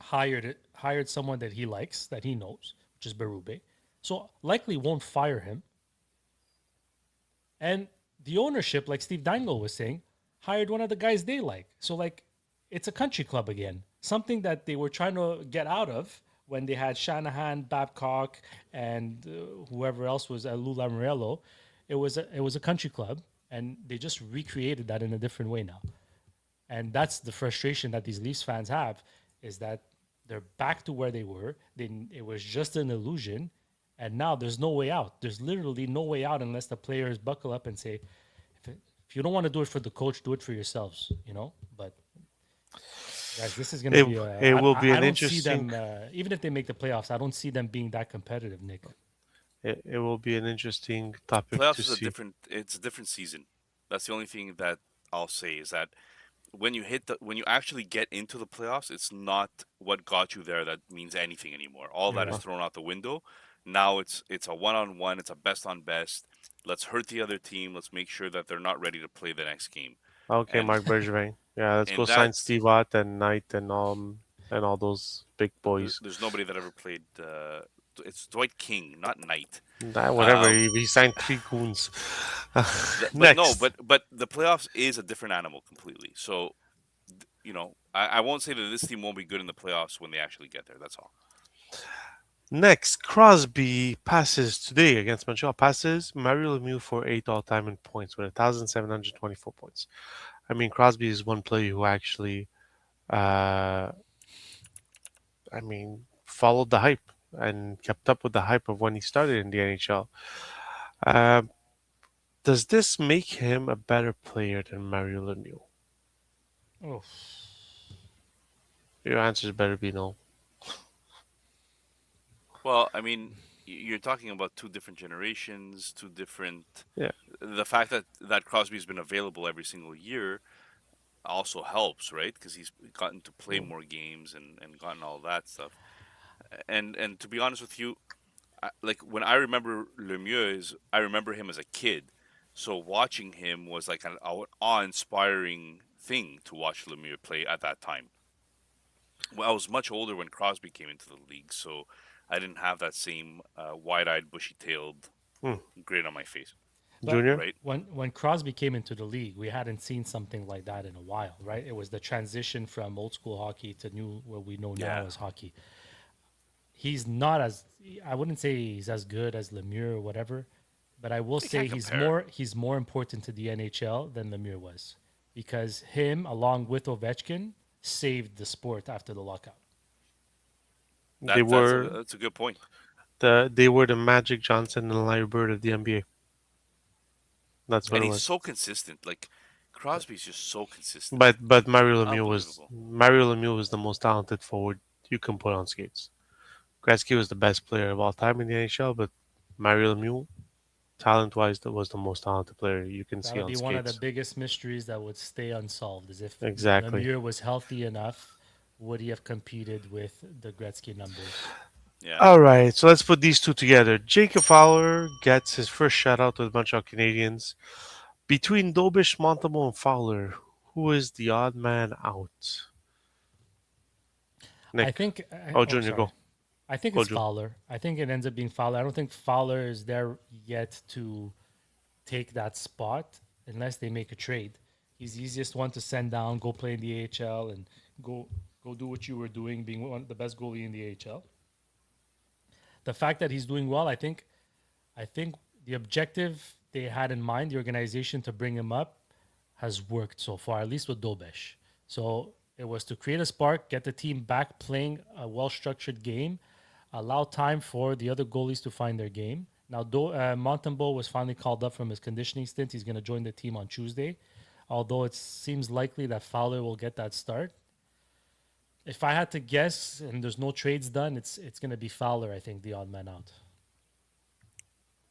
hired someone that he likes, that he knows, which is Berube. So likely won't fire him. And the ownership, like Steve Dangle was saying, hired one of the guys they like. So like it's a country club again. Something that they were trying to get out of when they had Shanahan, Babcock, and whoever else was Lou Lamoriello. It was a country club, and they just recreated that in a different way now. And that's the frustration that these Leafs fans have is that they're back to where they were. It was just an illusion, and now there's no way out. There's literally no way out unless the players buckle up and say, if you don't want to do it for the coach, do it for yourselves. But guys, this is going to it be. it will be I an don't see interesting them even if they make the playoffs. I don't see them being that competitive, Nick. it will be an interesting topic to Playoffs is a see. different. It's a different season. That's the only thing that I'll say is that when you actually get into the playoffs, it's not what got you there that means anything anymore. All You're that is right. thrown out the window. Now it's a one on one. It's a best on best. Let's hurt the other team. Let's make sure that they're not ready to play the next game. Okay, And Mark Bergevin. Yeah, let's go and sign that's Steve Ott and Knight and all those big boys. there's nobody that ever played. It's Dwight King, not Knight. Nah, whatever. Um, He signed three goons. but no, Next. but the playoffs is a different animal completely. So I won't say that this team won't be good in the playoffs when they actually get there. That's all. Next, Crosby passes today against Montreal. Passes Mario Lemieux for eighth all time in points with 1,724 points. I mean, Crosby is one player who actually, uh, followed the hype and kept up with the hype of when he started in the NHL. Uh, does this make him a better player than Mario Lemieux? Oh, Your answers better be no. Well, I mean, you're talking about two different generations, two different. Yeah. The fact that Crosby's been available every single year also helps, right? Because he's gotten to play more games and gotten all that stuff. And to be honest with you, like when I remember Lemieux, I remember him as a kid. So watching him was like an awe-inspiring thing to watch Lemieux play at that time. Well, I was much older when Crosby came into the league, so I didn't have that same wide-eyed, bushy-tailed Hmm. grin on my face, but Junior? right? when Crosby came into the league, we hadn't seen something like that in a while, right? It was the transition from old school hockey to new what we know now Yeah, as hockey. He's not as I wouldn't say he's as good as Lemieux or whatever, but I will they say can't compare. he's more important to the NHL than Lemieux was because him along with Ovechkin saved the sport after the lockout. They were That's a good point. they were the Magic Johnson and Larry Bird of the NBA. That's what And it he's was. so consistent. Like Crosby's just so consistent. But Unbelievable. Mario Lemieux was the most talented forward you can put on skates. Gretzky was the best player of all time in the NHL, but Mario Lemieux, talent wise, that was the most talented player you can see That'll on be one of the skates. biggest mysteries that would stay unsolved. Is if Exactly. Lemieux was healthy enough, would he have competed with the Gretzky numbers? Yeah. All right, so let's put these two together. Jacob Fowler gets his first shutout with Montreal Canadiens. Between Dobish, Montembeault, and Fowler, who is the odd man out? I Nick. think. Oh, Oh, Junior, sorry. go. I think Go, it's June. Fowler. I think it ends up being Fowler. I don't think Fowler is there yet to take that spot unless they make a trade. He's the easiest one to send down, go play in the AHL, and go go do what you were doing, being one the best goalie in the AHL. The fact that he's doing well, I think the objective they had in mind, the organization to bring him up, has worked so far, at least with Dobesh. So it was to create a spark, get the team back playing a well structured game, allow time for the other goalies to find their game. Now, Montembeault was finally called up from his conditioning stint. He's going to join the team on Tuesday, although it seems likely that Fowler will get that start. If I had to guess, and there's no trades done, it's going to be Fowler, I think, the odd man out.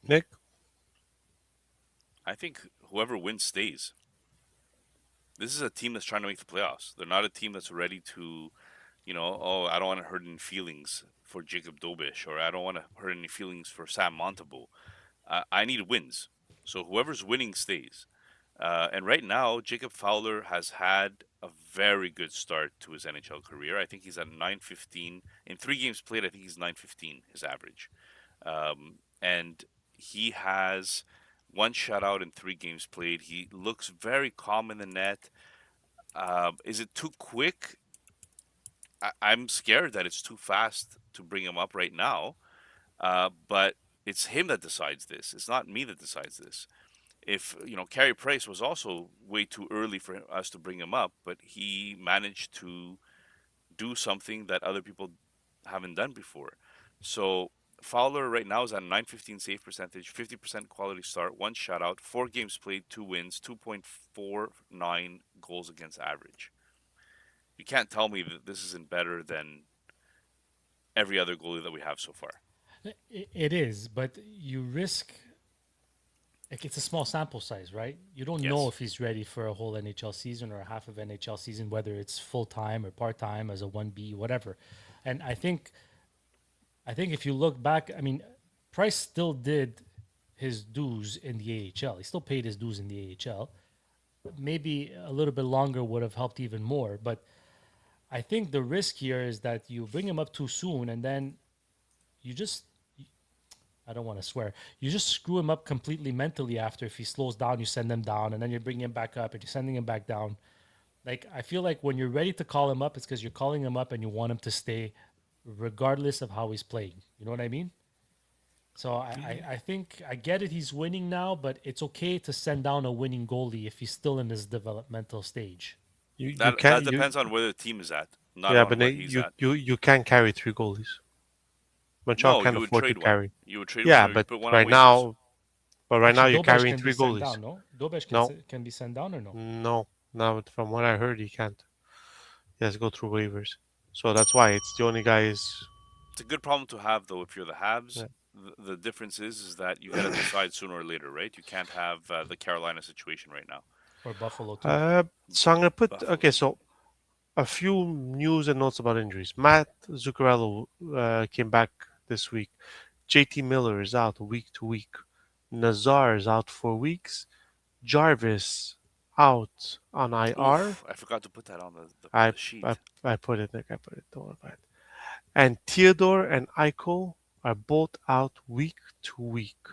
Nick? I think whoever wins stays. This is a team that's trying to make the playoffs. They're not a team that's ready to, oh, I don't want to hurt any feelings for Jacob Dobish, or I don't want to hurt any feelings for Sam Montembeault. I need wins. So whoever's winning stays. And right now, Jacob Fowler has had a very good start to his NHL career. I think he's at 915 in 3 games played. I think he's 915 his average, and he has one shutout in 3 games played. He looks very calm in the net. Is it too quick? I'm scared that it's too fast to bring him up right now. But it's him that decides this. It's not me that decides this. If Carey Price was also way too early for us to bring him up, but he managed to do something that other people haven't done before. So Fowler right now is at 915 save percentage, 50% quality start, one shutout, 4 games played, 2 wins, 2.49 goals against average. You can't tell me that this isn't better than every other goalie that we have so far. It is, but you risk like it's a small sample size, right? You don't know Yes. if he's ready for a whole NHL season or a half of NHL season, whether it's full time or part time as a 1B, whatever. And I think if you look back, I mean, Price still did his dues in the AHL. He still paid his dues in the AHL. Maybe a little bit longer would have helped even more. But I think the risk here is that you bring him up too soon and then you just I don't want to swear. You just screw him up completely mentally after. If he slows down, you send him down, and then you bring him back up, and you're sending him back down. Like I feel like when you're ready to call him up, it's because you're calling him up and you want him to stay, regardless of how he's playing. You know what I mean? So I think I get it. He's winning now, but it's okay to send down a winning goalie if he's still in his developmental stage. You That can't you depends on where the team is at, not yeah, on but where he's at. you can't carry three goalies. Montreal No, can't you would afford to trade one. carry. You would trade one, Yeah, or you but put one on right waivers. now, but right now Actually, you're Dobesh carrying can be three sent goalies. down. No, Dobesh No, can be sent down or no? no, no. From what I heard, he can't. He has to go through waivers. So that's why it's the only guy is. It's a good problem to have, though. If you're the Habs, Yeah. the difference is that you got to decide sooner or later, right? You can't have the Carolina situation right now. Or Buffalo too. So I'm gonna put Buffalo okay. too. So a few news and notes about injuries. Matt Zuccarello came back this week. JT Miller is out week to week. Nazar is out for weeks. Jarvis out on IR. Oof, I forgot to put that on I the I, sheet. I put it, Nick. I put it. Don't worry about it. And Theodore and Eichel are both out week to week.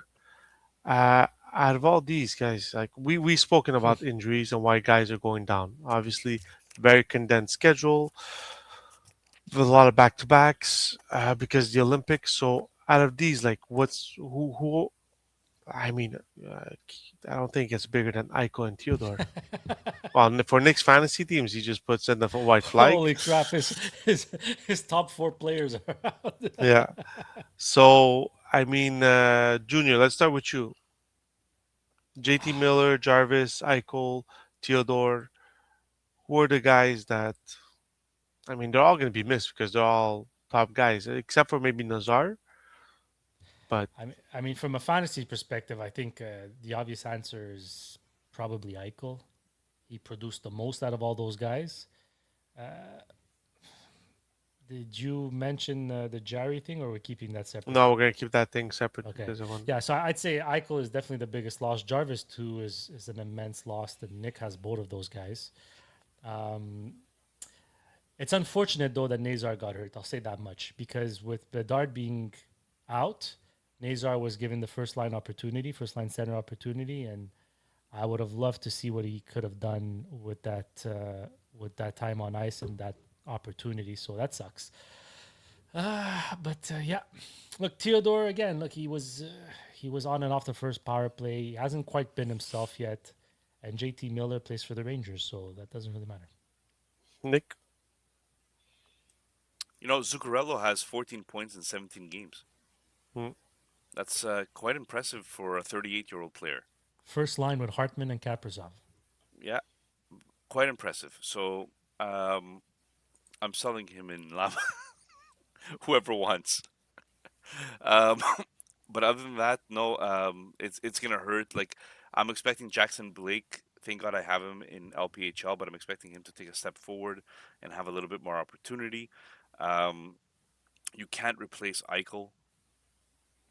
Out of all these guys, like we spoken about injuries and why guys are going down. Obviously, very condensed schedule with a lot of back to backs because the Olympics. So out of these, like what's who? I mean, I don't think it's bigger than Eichel and Theodore. Well, for Nick's fantasy teams, he just puts in the white flag. Holy crap! His top four players are out. Yeah. So I mean, Junior, let's start with you. JT Miller, Jarvis, Eichel, Theodore, who are the guys that, I mean, they're all going to be missed because they're all top guys, except for maybe Nazar. But I mean, from a fantasy perspective, I think the obvious answer is probably Eichel. He produced the most out of all those guys. Did you mention the Jari thing, or we're keeping that no, separately? we're going to keep that thing separate Okay. because I want. Yeah, so I'd say Eichel is definitely the biggest loss. Jarvis, too, is an immense loss. And Nick has both of those guys. Um, it's unfortunate, though, that Nazar got hurt. I'll say that much. Because with Bedard being out, Nazar was given the first line opportunity, first line center opportunity. And I would have loved to see what he could have done with that time on ice and that opportunity. So that sucks. But yeah, look, Theodore again. Look, he was on and off the first power play. He hasn't quite been himself yet, and JT Miller plays for the Rangers, so that doesn't really matter. Nick, You know, Zuccarello has 14 points in 17 games. mm, That's quite impressive for a 38-year-old player. First line with Hartman and Kaprizov. Yeah, quite impressive. So um, I'm selling him in Lava. Whoever wants. Um, but other than that, no. It's gonna hurt. Like I'm expecting Jackson Blake. Thank God I have him in LPHL, but I'm expecting him to take a step forward and have a little bit more opportunity. Um, you can't replace Eichel,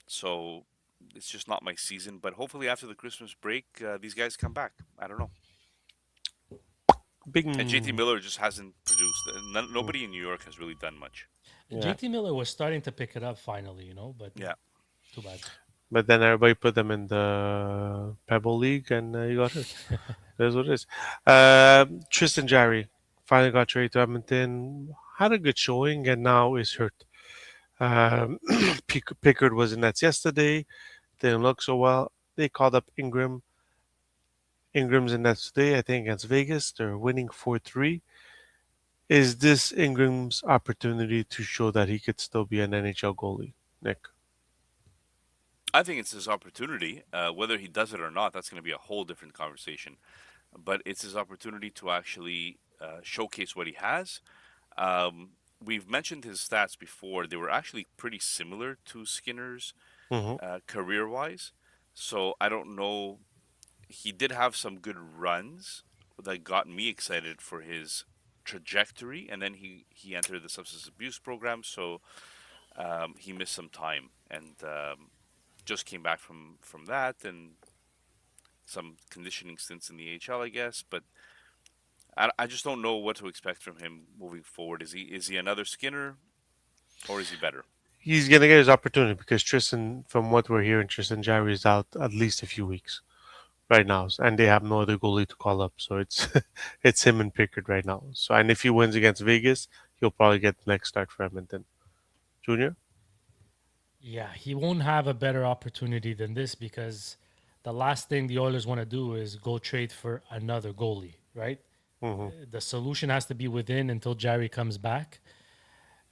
so it's just not my season. But hopefully after the Christmas break, these guys come back. I don't know. big. And JT Miller just hasn't produced. Mm, Nobody in New York has really done much. yeah, JT Miller was starting to pick it up finally, but Yeah, too bad. but then everybody put them in the Pebble League, and you got hurt. That's what it is. Tristan Jarry finally got traded to Edmonton. Had a good showing, and now is hurt. Um, Pickard was in nets yesterday. Didn't look so well. They called up Ingram. Ingram's in nets today, I think, against Vegas. They're winning 4-3. Is this Ingram's opportunity to show that he could still be an NHL goalie, Nick? I think it's his opportunity. Whether he does it or not, that's going to be a whole different conversation. But it's his opportunity to actually showcase what he has. We've mentioned his stats before. They were actually pretty similar to Skinner's Mm-hmm. career wise. So I don't know. He did have some good runs that got me excited for his trajectory. And then he entered the substance abuse program. So he missed some time and just came back from that and some conditioning stints in the AHL, I guess. But I just don't know what to expect from him moving forward. Is he another Skinner or is he better? He's gonna get his opportunity because Tristan, from what we're hearing, Tristan Jarry is out at least a few weeks right now, and they have no other goalie to call up. So it's it's him and Pickard right now. So and if he wins against Vegas, he'll probably get the next start for Edmonton. Junior. Yeah, he won't have a better opportunity than this because the last thing the Oilers want to do is go trade for another goalie, right? Mm-hmm. The solution has to be within until Jerry comes back.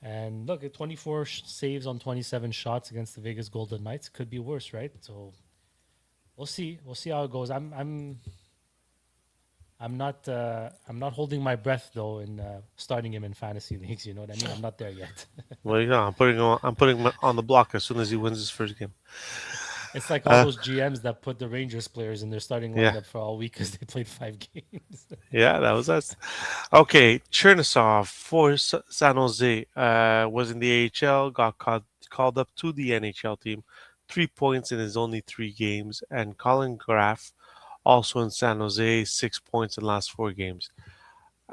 And look, at 24 saves on 27 shots against the Vegas Golden Knights could be worse, right? So we'll see. We'll see how it goes. I'm not holding my breath though in starting him in fantasy leagues. You know what I mean? I'm not there yet. Well, you know, I'm putting him on the block as soon as he wins his first game. It's like all Uh, those GMs that put the Rangers players in their starting yeah, lineup for all week because they played 5 games. yeah, that was us. Okay, Chernisov for San Jose was in the AHL, got called up to the NHL team. 3 points in his only 3 games, and Colin Graff also in San Jose, 6 points in the last 4 games.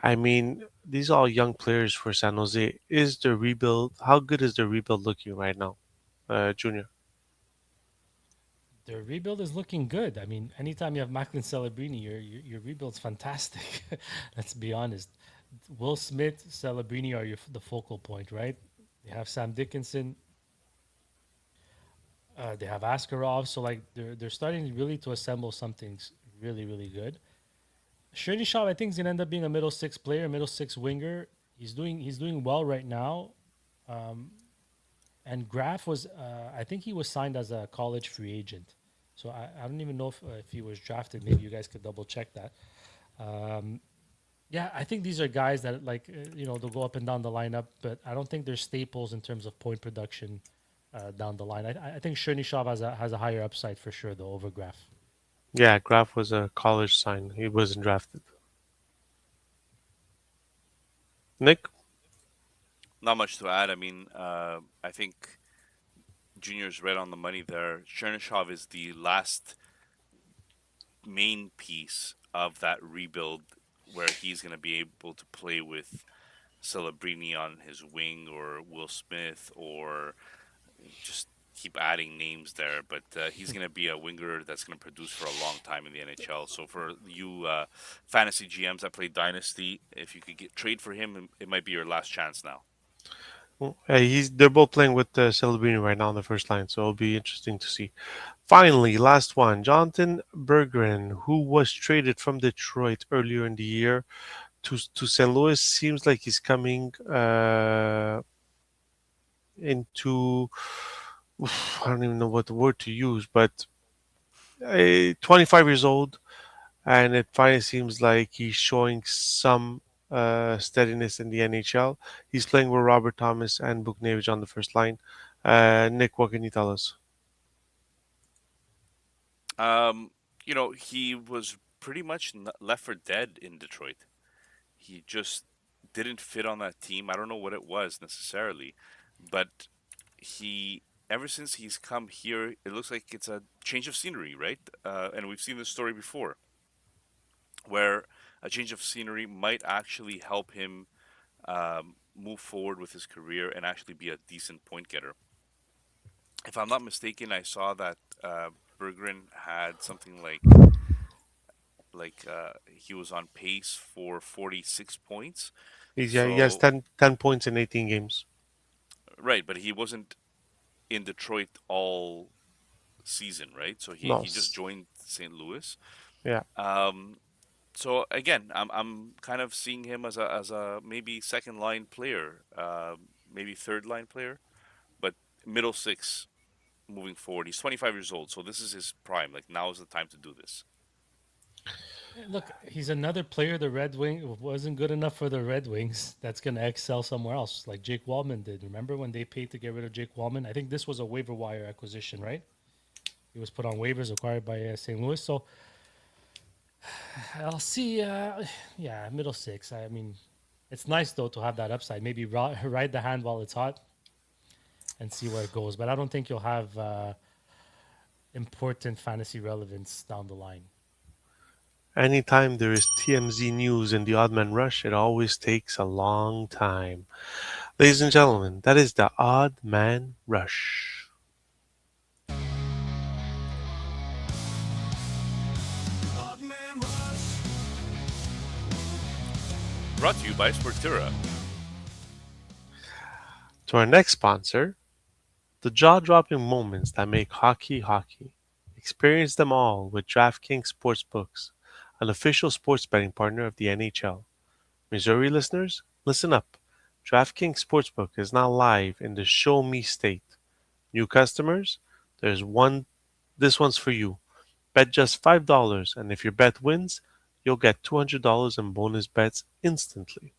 I mean, these are all young players for San Jose. Is the rebuild? How good is the rebuild looking right now, Junior? Their rebuild is looking good. I mean, anytime you have Macklin Celebrini, your rebuild's fantastic. Let's be honest. Will Smith, Celebrini are the focal point, right? They have Sam Dickinson. They have Askarov. So like they're starting really to assemble something really good. Chernyshov, I think, is gonna end up being a middle six player, middle six winger. He's doing well right now. Um, and Graf was, I think he was signed as a college free agent. So I don't even know if he was drafted. Maybe you guys could double check that. Um, yeah, I think these are guys that they'll go up and down the lineup, but I don't think they're staples in terms of point production down the line. I think Chernyshov has a higher upside for sure though over Graf. Yeah, Graf was a college sign. He wasn't drafted. Nick? Not much to add. I mean, I think Junior's right on the money there. Chernyshov is the last main piece of that rebuild where he's going to be able to play with Celebrini on his wing or Will Smith or just keep adding names there. But he's going to be a winger that's going to produce for a long time in the NHL. So for you fantasy GMs that play Dynasty, if you could trade for him, it might be your last chance now. They're both playing with Celebrini right now on the first line, so it'll be interesting to see. Finally, last one, Jonathan Berggren, who was traded from Detroit earlier in the year to St. Louis, seems like he's coming into I don't even know what the word to use, but 25 years old, and it finally seems like he's showing some steadiness in the NHL. He's playing with Robert Thomas and Buchnevich on the first line. Nick, what can you tell us? Um, he was pretty much left for dead in Detroit. He just didn't fit on that team. I don't know what it was necessarily, but he ever since he's come here, it looks like it's a change of scenery, right? And we've seen this story before, where a change of scenery might actually help him move forward with his career and actually be a decent point getter. If I'm not mistaken, I saw that Berggren had something like he was on pace for 46 points. He has So 10 points in 18 games. right, but he wasn't in Detroit all season, right? So he No, he just joined St. Louis. yeah. Um, so again, I'm kind of seeing him as a maybe second line player, maybe third line player, but middle six moving forward. He's 25 years old, so this is his prime. Like now is the time to do this. Look, he's another player. The Red Wing wasn't good enough for the Red Wings. That's going to excel somewhere else, like Jake Wallman did. Remember when they paid to get rid of Jake Wallman? I think this was a waiver wire acquisition, right? He was put on waivers, acquired by St. Louis. So I'll see. Yeah, middle six. I mean, it's nice though to have that upside. Maybe ride the hand while it's hot and see where it goes. But I don't think you'll have important fantasy relevance down the line. Anytime there is TMZ news in the Odd Man Rush, it always takes a long time. Ladies and gentlemen, that is the Odd Man Rush. Odd Man Rush. Brought to you by Sportura. To our next sponsor, the jaw-dropping moments that make hockey hockey. Experience them all with DraftKings Sportsbooks, an official sports betting partner of the NHL. Missouri listeners, listen up. DraftKings Sportsbook is now live in the Show Me state. New customers, there's one this one's for you. Bet just $5 and if your bet wins, you'll get $200 in bonus bets instantly.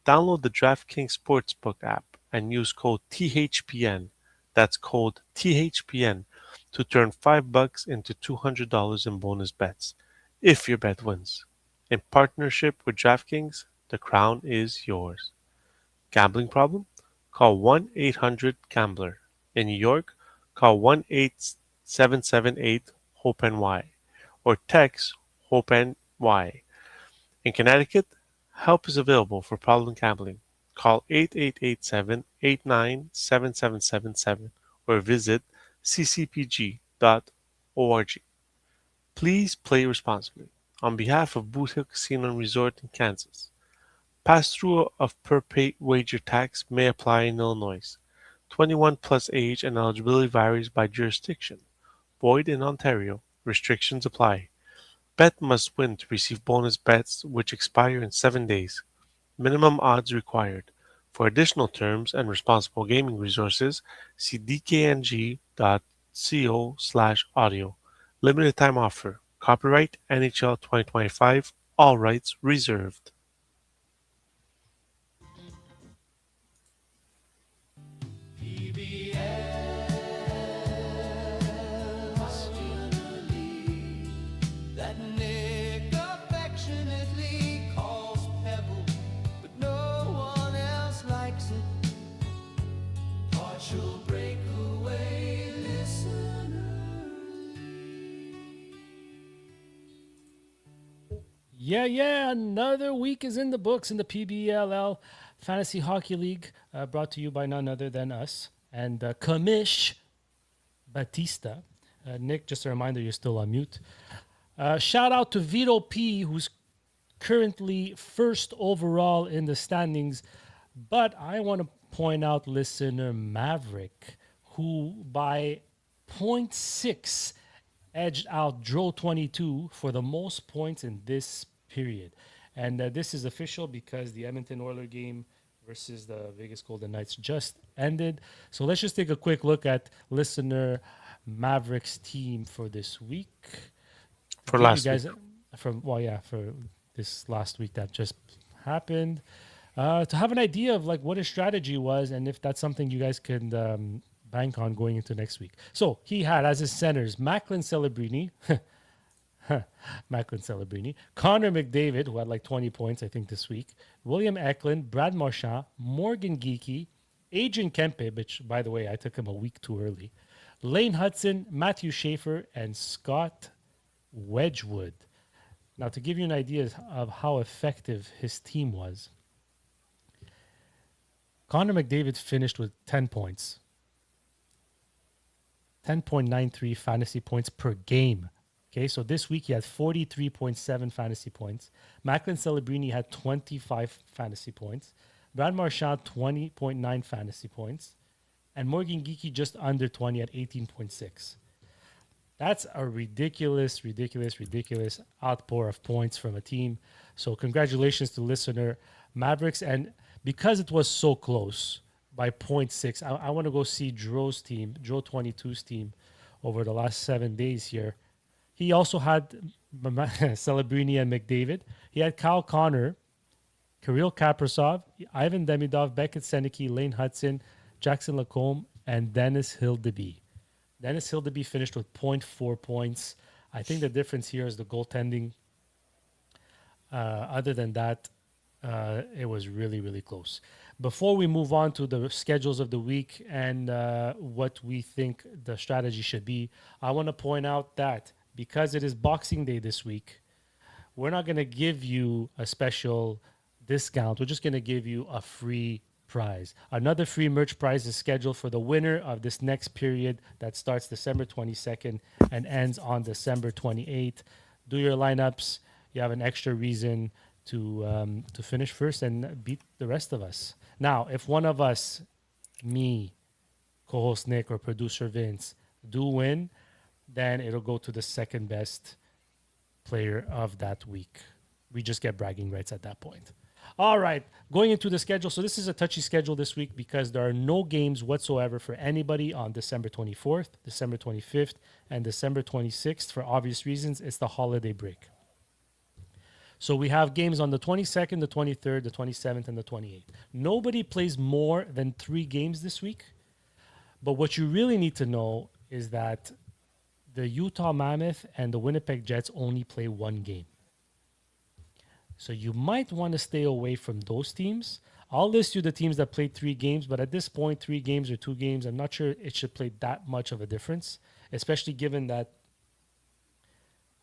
Download the DraftKings Sportsbook app and use code THPN. That's code THPN to turn $5 into $200 in bonus bets if your bet wins. In partnership with DraftKings, the crown is yours. Gambling problem? Call 1-800-GAMBLER. In New York, call 1-8778-HOPE-NY or text HOPE-NY. In Connecticut, help is available for problem gambling. Call 888-789-7777 or visit ccpg.org. Please play responsibly. On behalf of Boot Hill Casino and Resort in Kansas, pass-through of per-pay wager tax may apply in Illinois. 21 plus age and eligibility varies by jurisdiction. Void in Ontario. Restrictions apply. Bet must win to receive bonus bets which expire in 7 days. Minimum odds required. For additional terms and responsible gaming resources, see dkng.co/audio. Limited time offer. Copyright NHL 2025, All rights reserved. That Nick affectionately calls Pebble, but no one else likes it. Partial breakaway listener. Yeah, another week is in the books in the PBLL Fantasy Hockey League, brought to you by none other than us and Kamish Batista. Nick, just a reminder, you're still on mute. Shout out to Vito P, who's currently first overall in the standings. But I want to point out listener Maverick, who by point 0.6 edged out Dro 22 for the most points in this period. And this is official because the Edmonton Oilers game versus the Vegas Golden Knights just ended. So let's just take a quick look at listener Maverick's team for this week to For give you last week. guys for this last week that just happened, to have an idea of like what his strategy was and if that's something you guys can bank on going into next week. So he had as his centers Macklin Celebrini, Macklin Celebrini, Connor McDavid, who had like 20 points, I think, this week, William Eklund, Brad Marchand, Morgan Geeky, Adrian Kempe, which, by the way, I took him a week too early, Lane Hudson, Matthew Schaefer, and Scott Wedgwood. Now, to give you an idea of how effective his team was, Connor McDavid finished with 10 points, 10.93 fantasy points per game. Okay, so this week he had 43.7 fantasy points. Macklin Celebrini had 25 fantasy points. Brad Marchand, 20.9 fantasy points. And Morgan Geeky just under 20 at 18.6. That's a ridiculous outpour of points from a team. So congratulations to listener Mavericks. And because it was so close by point 0.6, I want to go see Dro's team, Dro 22's team, over the last 7 days here. He also had Celebrini and McDavid. He had Kyle Connor, Kirill Kaprasov, Ivan Demidov, Beckett Seneke, Lane Hudson, Jackson Lacombe, and Dennis Hildeby. Dennis Hildeby finished with zero point 0.4 points. I think the difference here is the goaltending. Other than that, it was really close. Before we move on to the schedules of the week and what we think the strategy should be, I want to point out that because it is Boxing Day this week, we're not going to give you a special discount. We're just going to give you a free prize. Another free merch prize is scheduled for the winner of this next period that starts December 22nd and ends on December 28th. Do your lineups. You have an extra reason to finish first and beat the rest of us. Now, if one of us, me, co-host Nick, or producer Vince, do win, then it'll go to the second best player of that week. We just get bragging rights at that point. All right, going into the schedule. So this is a touchy schedule this week because there are no games whatsoever for anybody on December 24th, December 25th, and December 26th. For obvious reasons, it's the holiday break. So we have games on the 22nd, the 23rd, the 27th, and the 28th. Nobody plays more than 3 games this week. But what you really need to know is that the Utah Mammoth and the Winnipeg Jets only play 1 game. So you might want to stay away from those teams. I'll list you the teams that played 3 games, but at this point, 3 games or 2 games, I'm not sure it should play that much of a difference, especially given that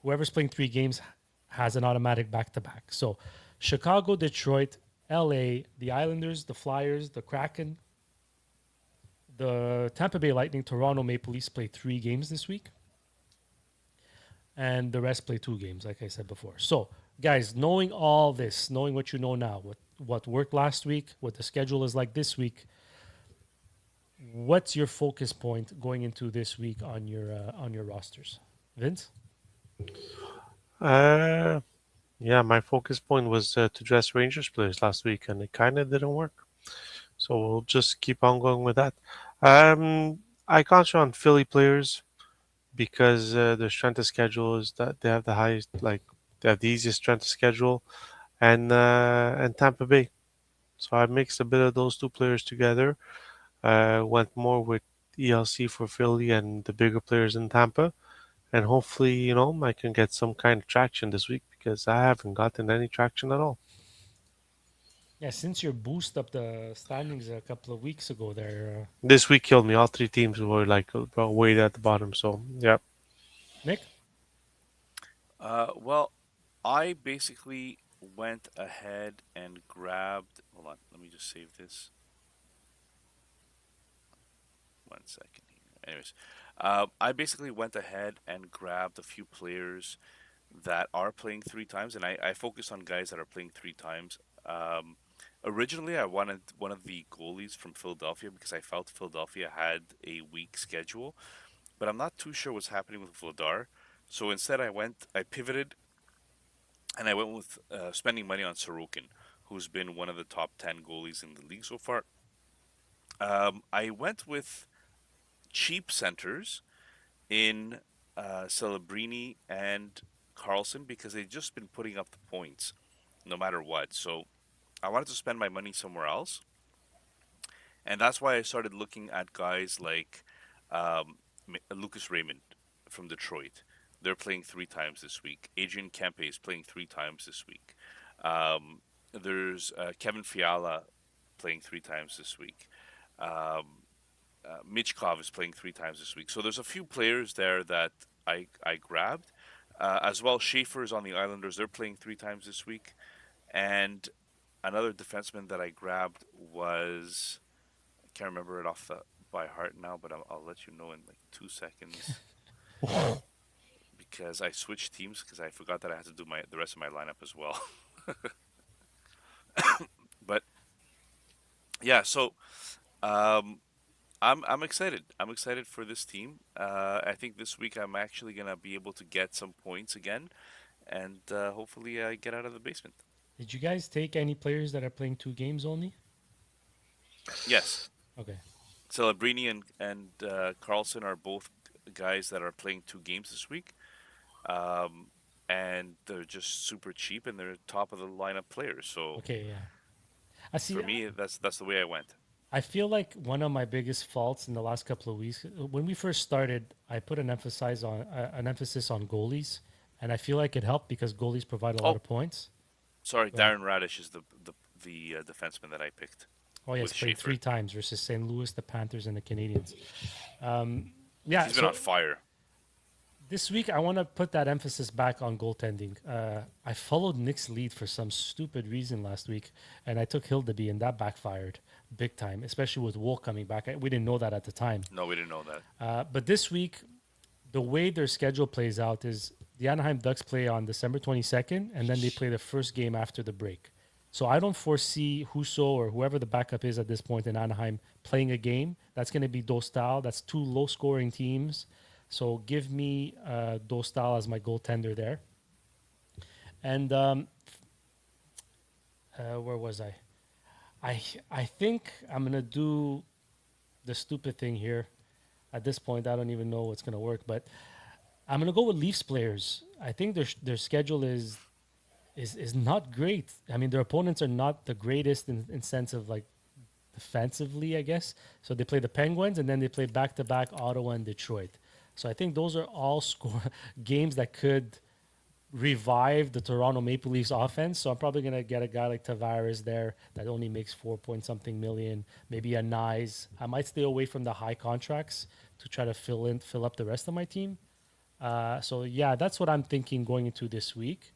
whoever's playing 3 games has an automatic back-to-back. So Chicago, Detroit, LA, the Islanders, the Flyers, the Kraken, the Tampa Bay Lightning, Toronto Maple Leafs play 3 games this week. And the rest play 2 games, like I said before. So, guys, knowing all this, knowing what you know now, what worked last week, what the schedule is like this week, what's your focus point going into this week on your rosters, Vince? Uh, yeah, my focus point was to dress Rangers players last week, and it kind of didn't work. So we'll just keep on going with that. I concentrate on Philly players because their strength of schedule is that they have the highest, like They have the easiest strength of schedule, and Tampa Bay. So I mixed a bit of those two players together. Went more with ELC for Philly and the bigger players in Tampa, and hopefully, I can get some kind of traction this week because I haven't gotten any traction at all. Yeah, since your boost up the standings a couple of weeks ago there, This week killed me. All three teams were like way at the bottom. So yeah, Nick. Well, I basically went ahead and grabbed. Hold on, let me just save this. 1 second here. Anyways, I basically went ahead and grabbed a few players that are playing three times, and I focus on guys that are playing three times. Um, Originally, I wanted one of the goalies from Philadelphia because I felt Philadelphia had a weak schedule, but I'm not too sure what's happening with Vladar. So instead, I pivoted, and I went with spending money on Sorokin, who's been one of the top 10 goalies in the league so far. I went with cheap centers in Celebrini and Carlson because they've just been putting up the points no matter what. So I wanted to spend my money somewhere else, and that's why I started looking at guys like um, Lucas Raymond from Detroit. They're playing three times this week. Adrian Kempe is playing three times this week. There's Kevin Fiala playing three times this week. Um, Michkov is playing three times this week. So there's a few players there that I grabbed. As well, Schaefer's on the Islanders. They're playing three times this week. And another defenseman that I grabbed was, I can't remember it by heart now, but I'll let you know in like 2 seconds because I switched teams because I forgot that I had to do the rest of my lineup as well. But yeah, so um, I'm excited. I'm excited for this team. I think this week I'm actually gonna be able to get some points again, and hopefully I get out of the basement. Did you guys take any players that are playing two games only? Yes, Okay. Celebrini and Carlson are both guys that are playing two games this week, um, and they're just super cheap and they're top of the lineup players. So Okay, yeah. I see. for me, that's the way I went. I feel like one of my biggest faults in the last couple of weeks, when we first started, I put an emphasis on goalies, and I feel like it helped because goalies provide a lot Oh, of points. sorry, Go ahead. Darren Radish is the defenseman that I picked Oh yes, with playing Schaefer. three times versus St. Louis, the Panthers, and the Canadians. Yeah, He's been on so fire. this week I want to put that emphasis back on goaltending. I followed Nick's lead for some stupid reason last week, and I took Hildeby, and that backfired big time, especially with Wool coming back. We didn't know that at the time. No, we didn't know that. But this week, the way their schedule plays out is the Anaheim Ducks play on December 22nd, and then they play the first game after the break. So I don't foresee Husso or whoever the backup is at this point in Anaheim playing a game. That's going to be Dostal. That's two low-scoring teams. So give me Dostal as my goaltender there. And where was I? I I think I'm gonna do the stupid thing here. At this point, I don't even know what's gonna work, but I'm gonna go with Leafs players. I think their schedule is not great. I mean, their opponents are not the greatest in sense of like defensively, I guess. So they play the Penguins and then they play back to back Ottawa and Detroit. So I think those are all score games that could revive the Toronto Maple Leafs offense. So I'm probably gonna get a guy like Tavares there that only makes 4 point something million, maybe a Nyes. I might stay away from the high contracts to try to fill up the rest of my team. So yeah, that's what I'm thinking going into this week.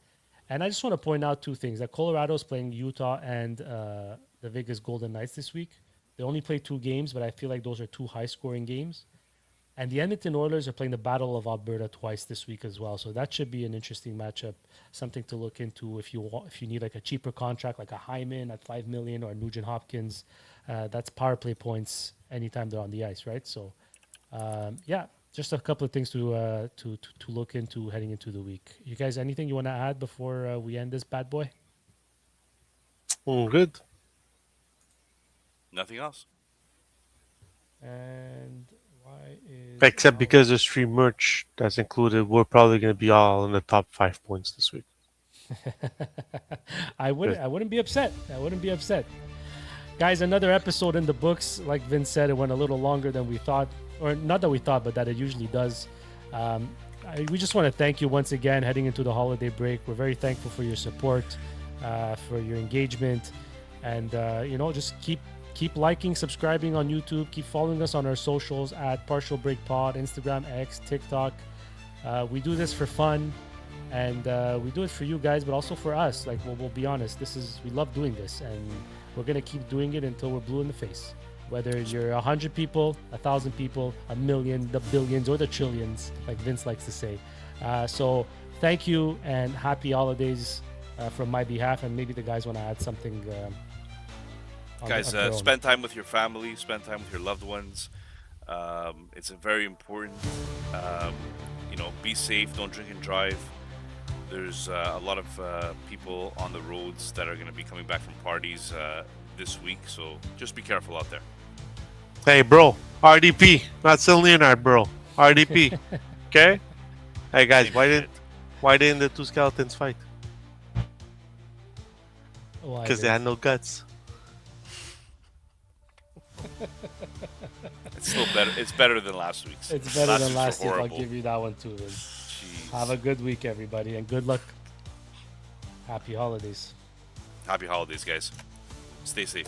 And I just want to point out two things: that Colorado is playing Utah and the Vegas Golden Knights this week. They only play two games, but I feel like those are two high-scoring games. And the Edmonton Oilers are playing the Battle of Alberta twice this week as well. So that should be an interesting matchup, something to look into if you need like a cheaper contract, like a Hyman at 5 million or Nugent Hopkins. That's power play points anytime they're on the ice, right? So yeah, just a couple of things to look into heading into the week. You guys, anything you want to add before we end this bad boy? Good. Nothing else. And why is Except our because there's free merch that's included, we're probably going to be all in the top 5 points this week. I wouldn't be upset. I wouldn't be upset. Guys, another episode in the books. Like Vince said, it went a little longer than we thought, or not that we thought, but that it usually does. We just want to thank you once again heading into the holiday break. We're very thankful for your support, for your engagement, and just keep liking, subscribing on YouTube. Keep following us on our socials at Partial Break Pod, Instagram, X, TikTok. We do this for fun, and we do it for you guys, but also for us. Like we'll be honest, we love doing this, and we're gonna keep doing it until we're blue in the face. Whether you're 100 people, 1,000 people, a million, the billions, or the trillions, like Vince likes to say. So thank you and happy holidays from my behalf. And maybe the guys want to add something. Guys, of their own. spend time with your family, spend time with your loved ones. It's a very important. Um, be safe. Don't drink and drive. There's a lot of people on the roads that are going to be coming back from parties this week, so just be careful out there. Hey, bro. RDP, not St. Leonard, bro. RDP. Okay. Hey, guys. Why didn't the two skeletons fight? Why, Because they Vince? had no guts. It's still better. It's better than last week's. It's better than week's last were week. I'll horrible. give you that one too, Vince. Jeez. Have a good week, everybody, and good luck. Happy holidays. Happy holidays, guys. Stay safe.